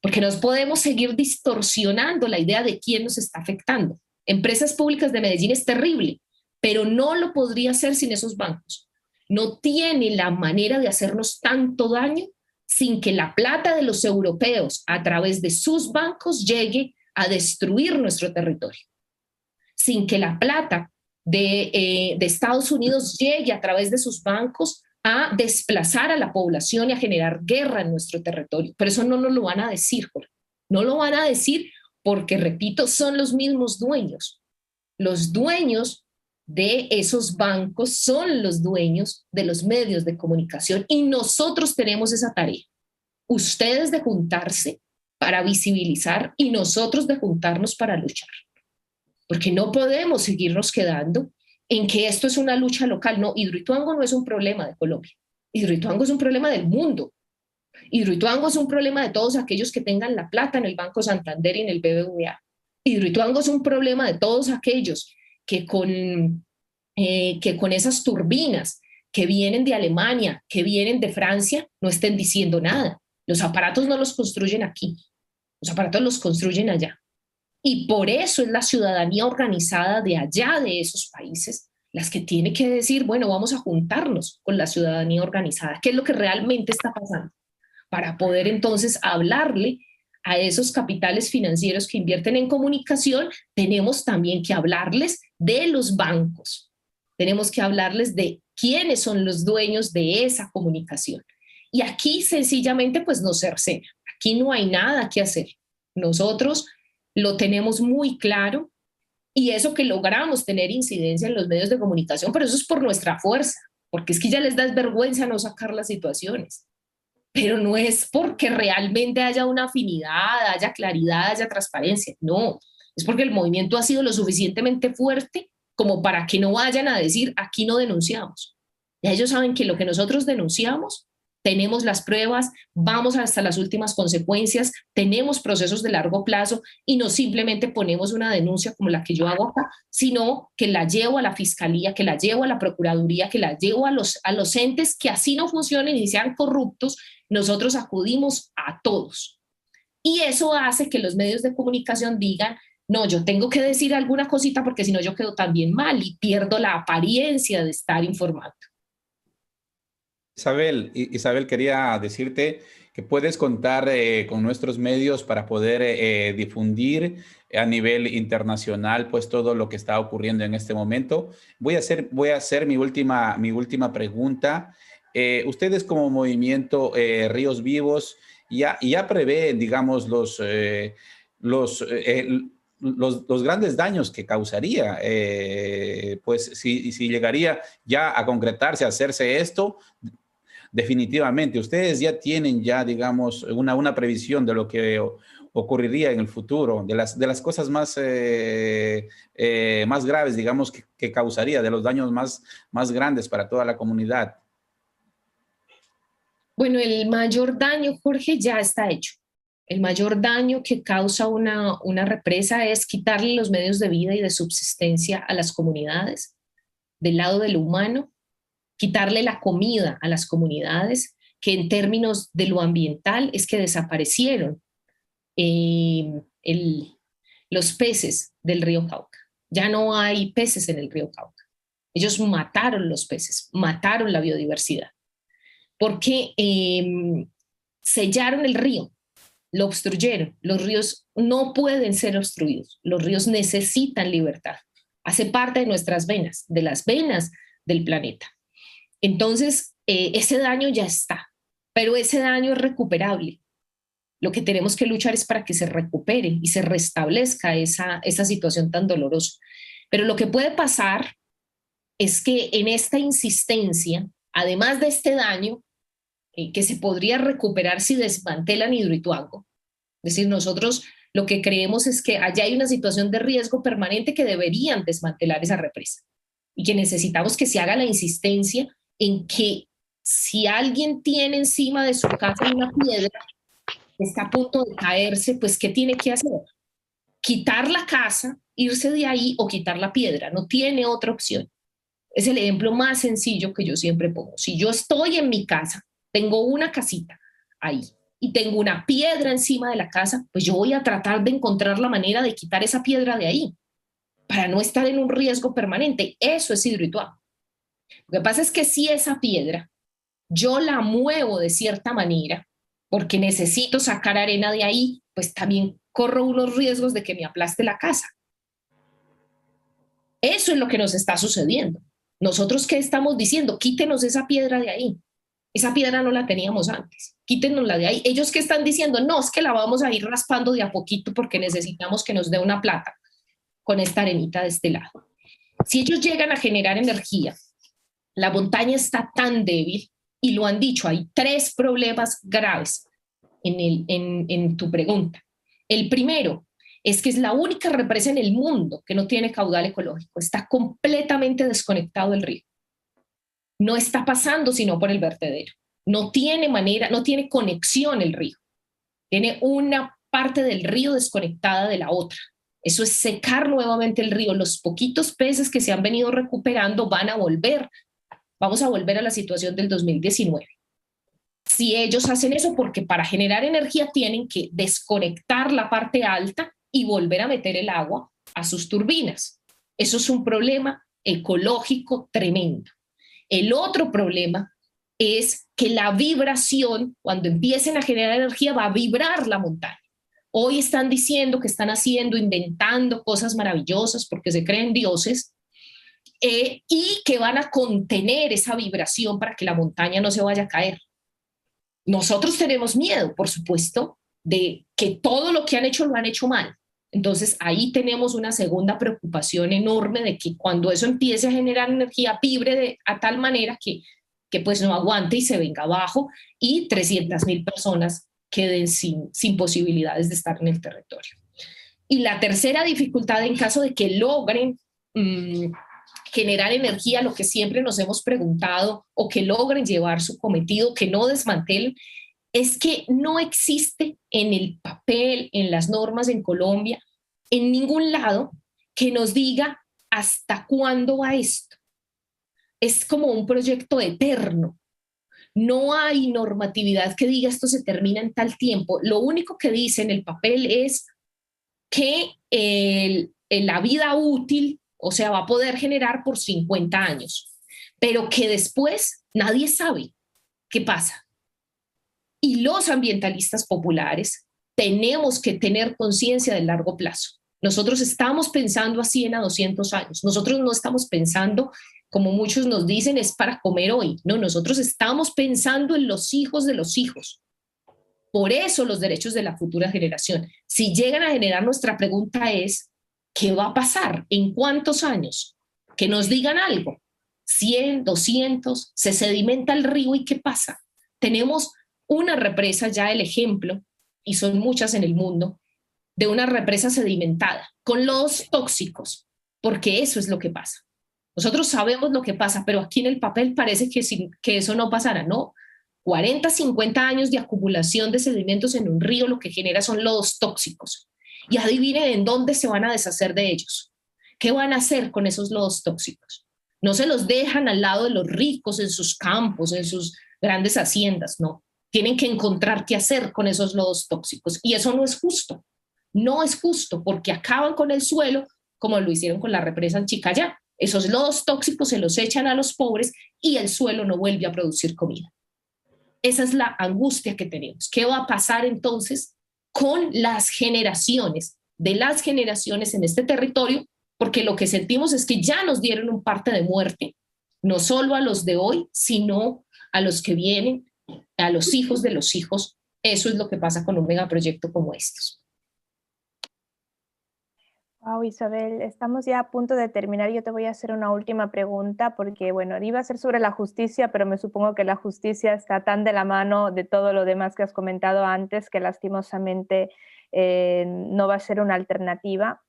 Porque no podemos seguir distorsionando la idea de quién nos está afectando. Empresas Públicas de Medellín es terrible, pero no lo podría hacer sin esos bancos. No tiene la manera de hacernos tanto daño sin que la plata de los europeos a través de sus bancos llegue a destruir nuestro territorio. Sin que la plata de Estados Unidos llegue a través de sus bancos a desplazar a la población y a generar guerra en nuestro territorio. Pero eso no nos lo van a decir, Jorge. No lo van a decir porque, repito, son los mismos dueños. Los dueños de esos bancos son los dueños de los medios de comunicación y nosotros tenemos esa tarea. Ustedes de juntarse para visibilizar y nosotros de juntarnos para luchar. Porque no podemos seguirnos quedando en que esto es una lucha local. No, Hidroituango no es un problema de Colombia. Hidroituango es un problema del mundo. Hidroituango es un problema de todos aquellos que tengan la plata en el Banco Santander y en el BBVA. Hidroituango es un problema de todos aquellos que con esas turbinas que vienen de Alemania, que vienen de Francia, no estén diciendo nada. Los aparatos no los construyen aquí, los aparatos los construyen allá. Y por eso es la ciudadanía organizada de allá, de esos países, las que tiene que decir, bueno, vamos a juntarnos con la ciudadanía organizada. ¿Qué es lo que realmente está pasando? Para poder entonces hablarle a esos capitales financieros que invierten en comunicación, tenemos también que hablarles de los bancos. Tenemos que hablarles de quiénes son los dueños de esa comunicación. Y aquí sencillamente pues nos cercena. Aquí no hay nada que hacer. Nosotros lo tenemos muy claro y eso que logramos tener incidencia en los medios de comunicación, pero eso es por nuestra fuerza, porque es que ya les da vergüenza no sacar las situaciones. Pero no es porque realmente haya una afinidad, haya claridad, haya transparencia. No, es porque el movimiento ha sido lo suficientemente fuerte como para que no vayan a decir, aquí no denunciamos. Ya ellos saben que lo que nosotros denunciamos tenemos las pruebas, vamos hasta las últimas consecuencias, tenemos procesos de largo plazo y no simplemente ponemos una denuncia como la que yo hago acá, sino que la llevo a la fiscalía, que la llevo a la procuraduría, que la llevo a los entes que así no funcionen y sean corruptos. Nosotros acudimos a todos. Y eso hace que los medios de comunicación digan, no, yo tengo que decir alguna cosita porque si no yo quedo también mal y pierdo la apariencia de estar informando. Isabel, quería decirte que puedes contar con nuestros medios para poder difundir a nivel internacional pues todo lo que está ocurriendo en este momento. Voy a hacer mi última pregunta. Ustedes como movimiento Ríos Vivos ya prevén, digamos, los grandes daños que causaría, pues si llegaría ya a concretarse, a hacerse esto. Definitivamente, ustedes ya tienen digamos, una previsión de lo que ocurriría en el futuro, de las cosas más graves, digamos, que causaría, de los daños más grandes para toda la comunidad. Bueno, el mayor daño, Jorge, ya está hecho. El mayor daño que causa una represa es quitarle los medios de vida y de subsistencia a las comunidades, del lado de lo humano, quitarle la comida a las comunidades, que en términos de lo ambiental es que desaparecieron los peces del río Cauca. Ya no hay peces en el río Cauca. Ellos mataron los peces, mataron la biodiversidad, porque sellaron el río, lo obstruyeron. Los ríos no pueden ser obstruidos, los ríos necesitan libertad. Hace parte de nuestras venas, de las venas del planeta. Entonces, ese daño ya está, pero ese daño es recuperable. Lo que tenemos que luchar es para que se recupere y se restablezca esa situación tan dolorosa. Pero lo que puede pasar es que en esta insistencia, además de este daño, que se podría recuperar si desmantelan Hidroituango, es decir, nosotros lo que creemos es que allá hay una situación de riesgo permanente que deberían desmantelar esa represa y que necesitamos que se haga la insistencia en que si alguien tiene encima de su casa una piedra que está a punto de caerse, pues ¿qué tiene que hacer? Quitar la casa, irse de ahí o quitar la piedra, no tiene otra opción. Es el ejemplo más sencillo que yo siempre pongo. Si yo estoy en mi casa, tengo una casita ahí y tengo una piedra encima de la casa, pues yo voy a tratar de encontrar la manera de quitar esa piedra de ahí para no estar en un riesgo permanente. Eso es Hidroituango. Lo que pasa es que si esa piedra yo la muevo de cierta manera porque necesito sacar arena de ahí, pues también corro unos riesgos de que me aplaste la casa. Eso es lo que nos está sucediendo. Nosotros, ¿qué estamos diciendo? Quítenos esa piedra de ahí. Esa piedra no la teníamos antes. Quítenosla de ahí. Ellos, ¿qué están diciendo? No, es que la vamos a ir raspando de a poquito porque necesitamos que nos dé una plata con esta arenita de este lado. Si ellos llegan a generar energía, la montaña está tan débil, y lo han dicho, hay 3 problemas graves en tu pregunta. El primero es que es la única represa en el mundo que no tiene caudal ecológico. Está completamente desconectado el río. No está pasando sino por el vertedero. No tiene manera, no tiene conexión el río. Tiene una parte del río desconectada de la otra. Eso es secar nuevamente el río. Los poquitos peces que se han venido recuperando van a volver. Vamos a volver a la situación del 2019. Si ellos hacen eso, porque para generar energía tienen que desconectar la parte alta y volver a meter el agua a sus turbinas. Eso es un problema ecológico tremendo. El otro problema es que la vibración, cuando empiecen a generar energía, va a vibrar la montaña. Hoy están diciendo que están haciendo, inventando cosas maravillosas porque se creen dioses, y que van a contener esa vibración para que la montaña no se vaya a caer. Nosotros tenemos miedo, por supuesto, de que todo lo que han hecho lo han hecho mal. Entonces ahí tenemos una segunda preocupación enorme de que cuando eso empiece a generar energía vibre a tal manera que pues no aguante y se venga abajo y 300.000 personas queden sin posibilidades de estar en el territorio. Y la tercera dificultad en caso de que logren generar energía, lo que siempre nos hemos preguntado, o que logren llevar su cometido, que no desmantelen, es que no existe en el papel, en las normas en Colombia, en ningún lado, que nos diga hasta cuándo va esto. Es como un proyecto eterno. No hay normatividad que diga esto se termina en tal tiempo. Lo único que dice en el papel es que la vida útil, o sea, va a poder generar por 50 años, pero que después nadie sabe qué pasa. Y los ambientalistas populares tenemos que tener conciencia del largo plazo. Nosotros estamos pensando a 100 a 200 años. Nosotros no estamos pensando, como muchos nos dicen, es para comer hoy. No, nosotros estamos pensando en los hijos de los hijos. Por eso los derechos de la futura generación. Si llegan a generar, nuestra pregunta es, ¿qué va a pasar? ¿En cuántos años? Que nos digan algo. 100, 200, se sedimenta el río y ¿qué pasa? Tenemos una represa, ya el ejemplo, y son muchas en el mundo, de una represa sedimentada, con lodos tóxicos, porque eso es lo que pasa. Nosotros sabemos lo que pasa, pero aquí en el papel parece que eso no pasara, ¿no? 40, 50 años de acumulación de sedimentos en un río lo que genera son lodos tóxicos. Y adivinen en dónde se van a deshacer de ellos. ¿Qué van a hacer con esos lodos tóxicos? No se los dejan al lado de los ricos en sus campos, en sus grandes haciendas, no. Tienen que encontrar qué hacer con esos lodos tóxicos. Y eso no es justo. No es justo porque acaban con el suelo como lo hicieron con la represa en Chicayá. Esos lodos tóxicos se los echan a los pobres y el suelo no vuelve a producir comida. Esa es la angustia que tenemos. ¿Qué va a pasar entonces con las generaciones en este territorio? Porque lo que sentimos es que ya nos dieron un parte de muerte, no solo a los de hoy, sino a los que vienen, a los hijos de los hijos. Eso es lo que pasa con un megaproyecto como estos. Wow, Isabel, estamos ya a punto de terminar. Yo te voy a hacer una última pregunta porque, bueno, iba a ser sobre la justicia, pero me supongo que la justicia está tan de la mano de todo lo demás que has comentado antes que lastimosamente no va a ser una alternativa.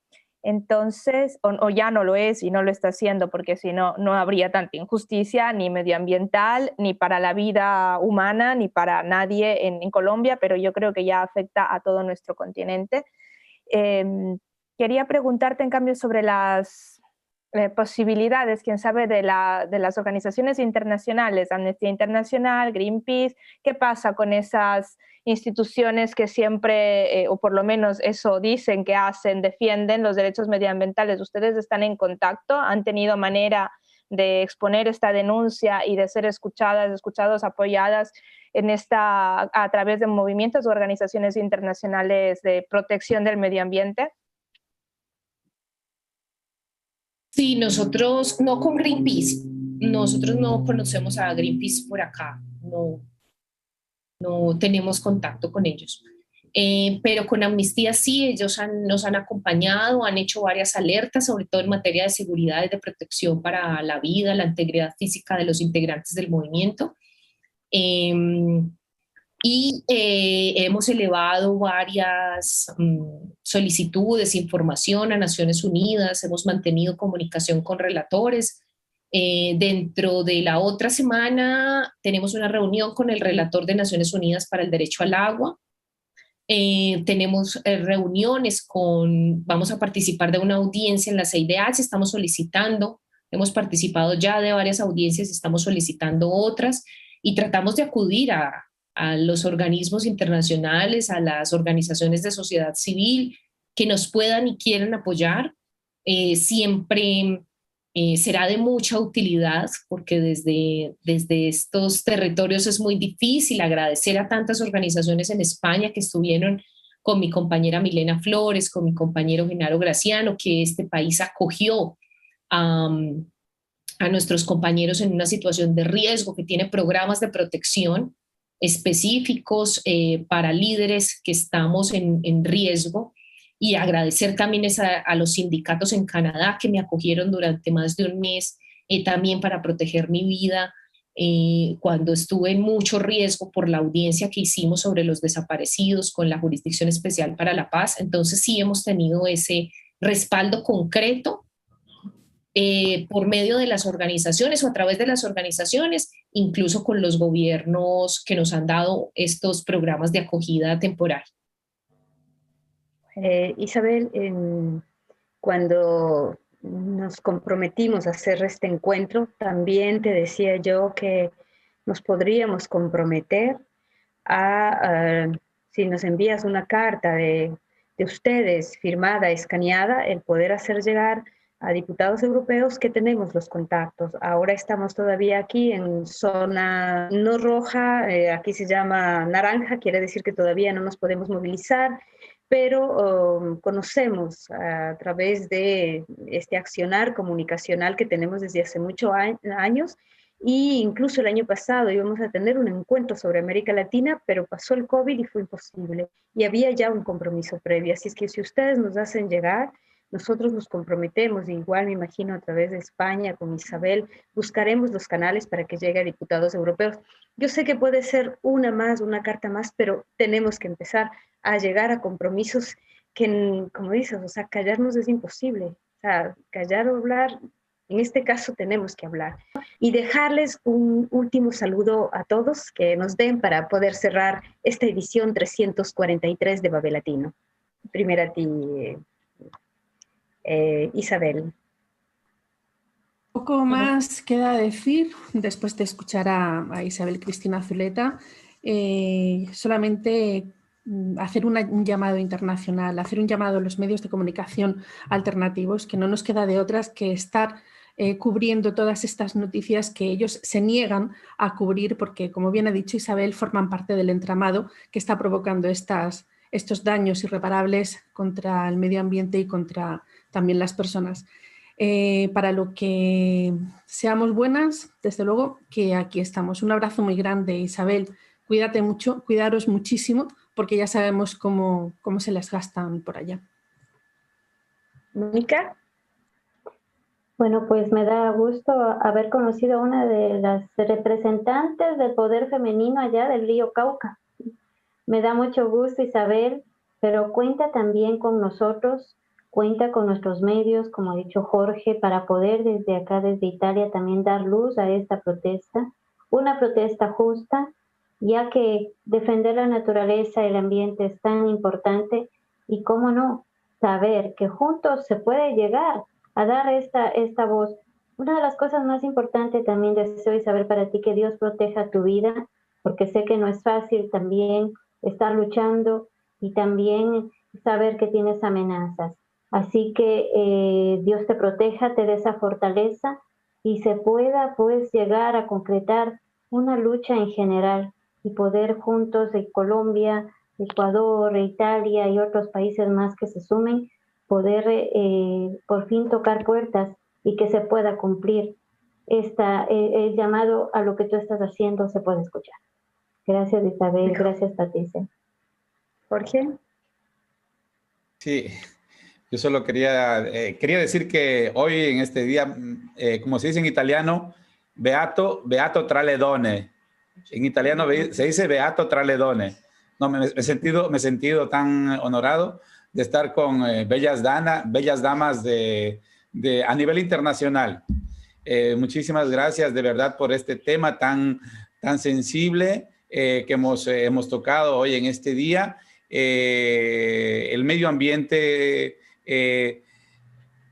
Entonces, o ya no lo es y no lo está haciendo porque si no, no habría tanta injusticia ni medioambiental, ni para la vida humana, ni para nadie en Colombia, pero yo creo que ya afecta a todo nuestro continente. Quería preguntarte, en cambio, sobre las posibilidades, quién sabe, de las organizaciones internacionales, Amnistía Internacional, Greenpeace. ¿Qué pasa con esas instituciones que siempre, o por lo menos eso dicen que hacen, defienden los derechos medioambientales? ¿Ustedes están en contacto? ¿Han tenido manera de exponer esta denuncia y de ser escuchados, apoyadas a través de movimientos o organizaciones internacionales de protección del medio ambiente? Sí, nosotros, no con Greenpeace, nosotros no conocemos a Greenpeace por acá, no tenemos contacto con ellos. Pero con Amnistía sí, ellos nos han acompañado, han hecho varias alertas, sobre todo en materia de seguridad y de protección para la vida, la integridad física de los integrantes del movimiento. Hemos elevado varias solicitudes, información a Naciones Unidas, hemos mantenido comunicación con relatores. Dentro de la otra semana tenemos una reunión con el relator de Naciones Unidas para el Derecho al Agua. Tenemos reuniones vamos a participar de una audiencia en la CIDH, estamos solicitando, hemos participado ya de varias audiencias, estamos solicitando otras y tratamos de acudir a los organismos internacionales, a las organizaciones de sociedad civil que nos puedan y quieran apoyar. Siempre será de mucha utilidad porque desde estos territorios es muy difícil. Agradecer a tantas organizaciones en España que estuvieron con mi compañera Milena Flores, con mi compañero Genaro Graciano, que este país acogió a nuestros compañeros en una situación de riesgo, que tiene programas de protección específicos para líderes que estamos en riesgo, y agradecer también a los sindicatos en Canadá que me acogieron durante más de un mes también para proteger mi vida cuando estuve en mucho riesgo por la audiencia que hicimos sobre los desaparecidos con la Jurisdicción Especial para la Paz. Entonces sí hemos tenido ese respaldo concreto por medio de las organizaciones o a través de las organizaciones, incluso con los gobiernos que nos han dado estos programas de acogida temporal. Isabel, cuando nos comprometimos a hacer este encuentro, también te decía yo que nos podríamos comprometer si nos envías una carta de ustedes firmada, escaneada, el poder hacer llegar a diputados europeos que tenemos los contactos. Ahora estamos todavía aquí en zona no roja, aquí se llama naranja, quiere decir que todavía no nos podemos movilizar, pero conocemos a través de este accionar comunicacional que tenemos desde hace muchos años, y incluso el año pasado íbamos a tener un encuentro sobre América Latina, pero pasó el COVID y fue imposible. Y había ya un compromiso previo. Así es que si ustedes nos hacen llegar, nosotros nos comprometemos, igual me imagino a través de España, con Isabel, buscaremos los canales para que llegue a diputados europeos. Yo sé que puede ser una carta más, pero tenemos que empezar a llegar a compromisos que, como dices, o sea, callarnos es imposible. O sea, callar o hablar, en este caso tenemos que hablar. Y dejarles un último saludo a todos que nos den para poder cerrar esta edición 343 de Babel Latino. Primero a ti, Isabel. Poco más queda decir después de escuchar a Isabel Cristina Zuleta. Solamente hacer un llamado internacional, hacer un llamado a los medios de comunicación alternativos, que no nos queda de otras que estar cubriendo todas estas noticias que ellos se niegan a cubrir porque, como bien ha dicho Isabel, forman parte del entramado que está provocando estos daños irreparables contra el medio ambiente y contra también las personas. Para lo que seamos buenas, desde luego que aquí estamos. Un abrazo muy grande, Isabel. Cuídate mucho, cuidaros muchísimo, porque ya sabemos cómo se les gastan por allá. Mónica. Bueno, pues me da gusto haber conocido a una de las representantes del poder femenino allá del río Cauca. Me da mucho gusto, Isabel, pero cuenta también con nosotros, cuenta con nuestros medios, como ha dicho Jorge, para poder desde acá, desde Italia, también dar luz a esta protesta, una protesta justa, ya que defender la naturaleza y el ambiente es tan importante, y cómo no, saber que juntos se puede llegar a dar esta voz. Una de las cosas más importantes también deseo, Isabel, para ti, que Dios proteja tu vida, porque sé que no es fácil también estar luchando y también saber que tienes amenazas. Así que Dios te proteja, te dé esa fortaleza y se pueda pues llegar a concretar una lucha en general y poder juntos en Colombia, Ecuador, Italia y otros países más que se sumen, poder por fin tocar puertas y que se pueda cumplir el llamado a lo que tú estás haciendo se puede escuchar. Gracias, Isabel. Gracias, Patricia. Jorge. Sí, yo solo quería decir que hoy en este día, como se dice en italiano, beato tra le donne. En italiano se dice beato tra le donne. No, me he sentido tan honorado de estar con bellas damas a nivel internacional. Muchísimas gracias de verdad por este tema tan sensible que hemos tocado hoy en este día. El medio ambiente,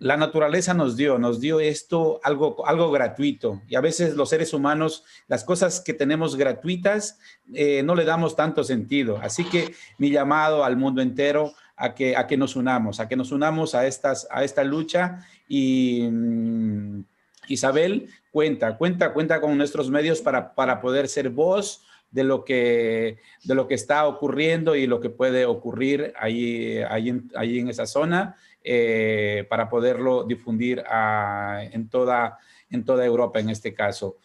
la naturaleza nos dio esto algo gratuito, y a veces los seres humanos, las cosas que tenemos gratuitas, no le damos tanto sentido. Así que mi llamado al mundo entero a que nos unamos a esta lucha. Y Isabel, cuenta con nuestros medios para poder ser voz de lo que está ocurriendo y lo que puede ocurrir ahí en esa zona, para poderlo difundir en toda Europa en este caso.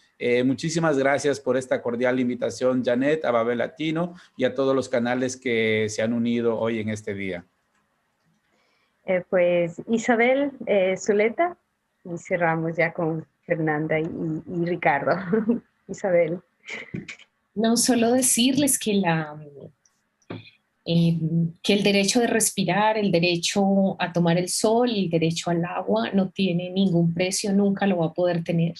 Muchísimas gracias por esta cordial invitación, Janet, a Babel Latino y a todos los canales que se han unido hoy en este día. Pues Isabel Zuleta, y cerramos ya con Fernanda y Ricardo. Isabel. No, solo decirles que que el derecho de respirar, el derecho a tomar el sol, el derecho al agua no tiene ningún precio, nunca lo va a poder tener.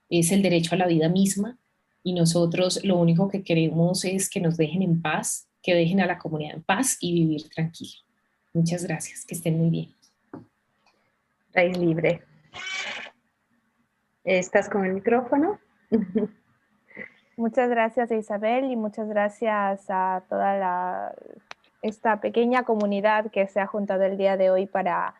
Es el derecho a la vida misma y nosotros lo único que queremos es que nos dejen en paz, que dejen a la comunidad en paz y vivir tranquilo. Muchas gracias, que estén muy bien. Raíz Libre. ¿Estás con el micrófono? Muchas gracias, Isabel, y muchas gracias a toda esta pequeña comunidad que se ha juntado el día de hoy para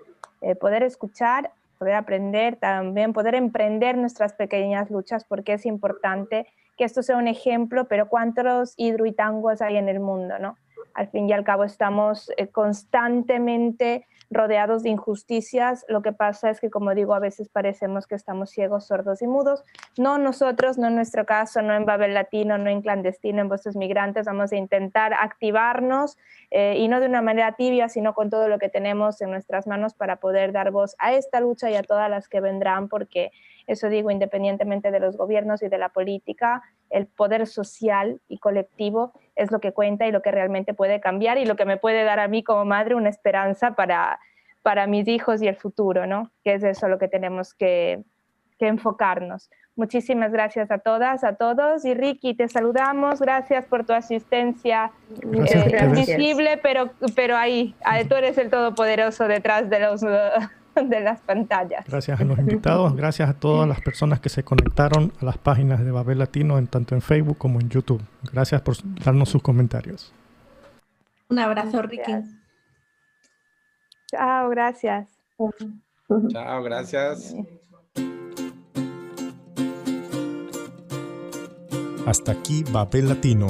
poder escuchar, poder aprender, también poder emprender nuestras pequeñas luchas, porque es importante que esto sea un ejemplo, pero ¿cuántos hidroitangos hay en el mundo, no? Al fin y al cabo estamos constantemente rodeados de injusticias. Lo que pasa es que, como digo, a veces parecemos que estamos ciegos, sordos y mudos. No nosotros, no en nuestro caso, no en Babel Latino, no en Clandestino, en Voces Migrantes. Vamos a intentar activarnos y no de una manera tibia, sino con todo lo que tenemos en nuestras manos para poder dar voz a esta lucha y a todas las que vendrán, porque eso digo, independientemente de los gobiernos y de la política, el poder social y colectivo es lo que cuenta y lo que realmente puede cambiar y lo que me puede dar a mí como madre una esperanza para mis hijos y el futuro, ¿no? Que es eso lo que tenemos que enfocarnos. Muchísimas gracias a todas, a todos. Y Ricky, te saludamos. Gracias por tu asistencia. Invisible, pero ahí, tú eres el todopoderoso detrás de las pantallas. Gracias a los invitados, gracias a todas las personas que se conectaron a las páginas de Babel Latino, tanto en Facebook como en YouTube. Gracias por darnos sus comentarios. Un abrazo, Ricky. Chao, gracias. Chao, gracias. Hasta aquí Babel Latino,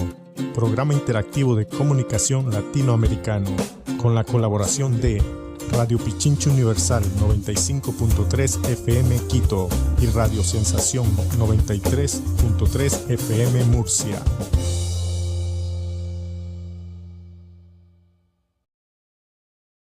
programa interactivo de comunicación latinoamericano, con la colaboración de Radio Pichincha Universal 95.3 FM Quito y Radio Sensación 93.3 FM Murcia.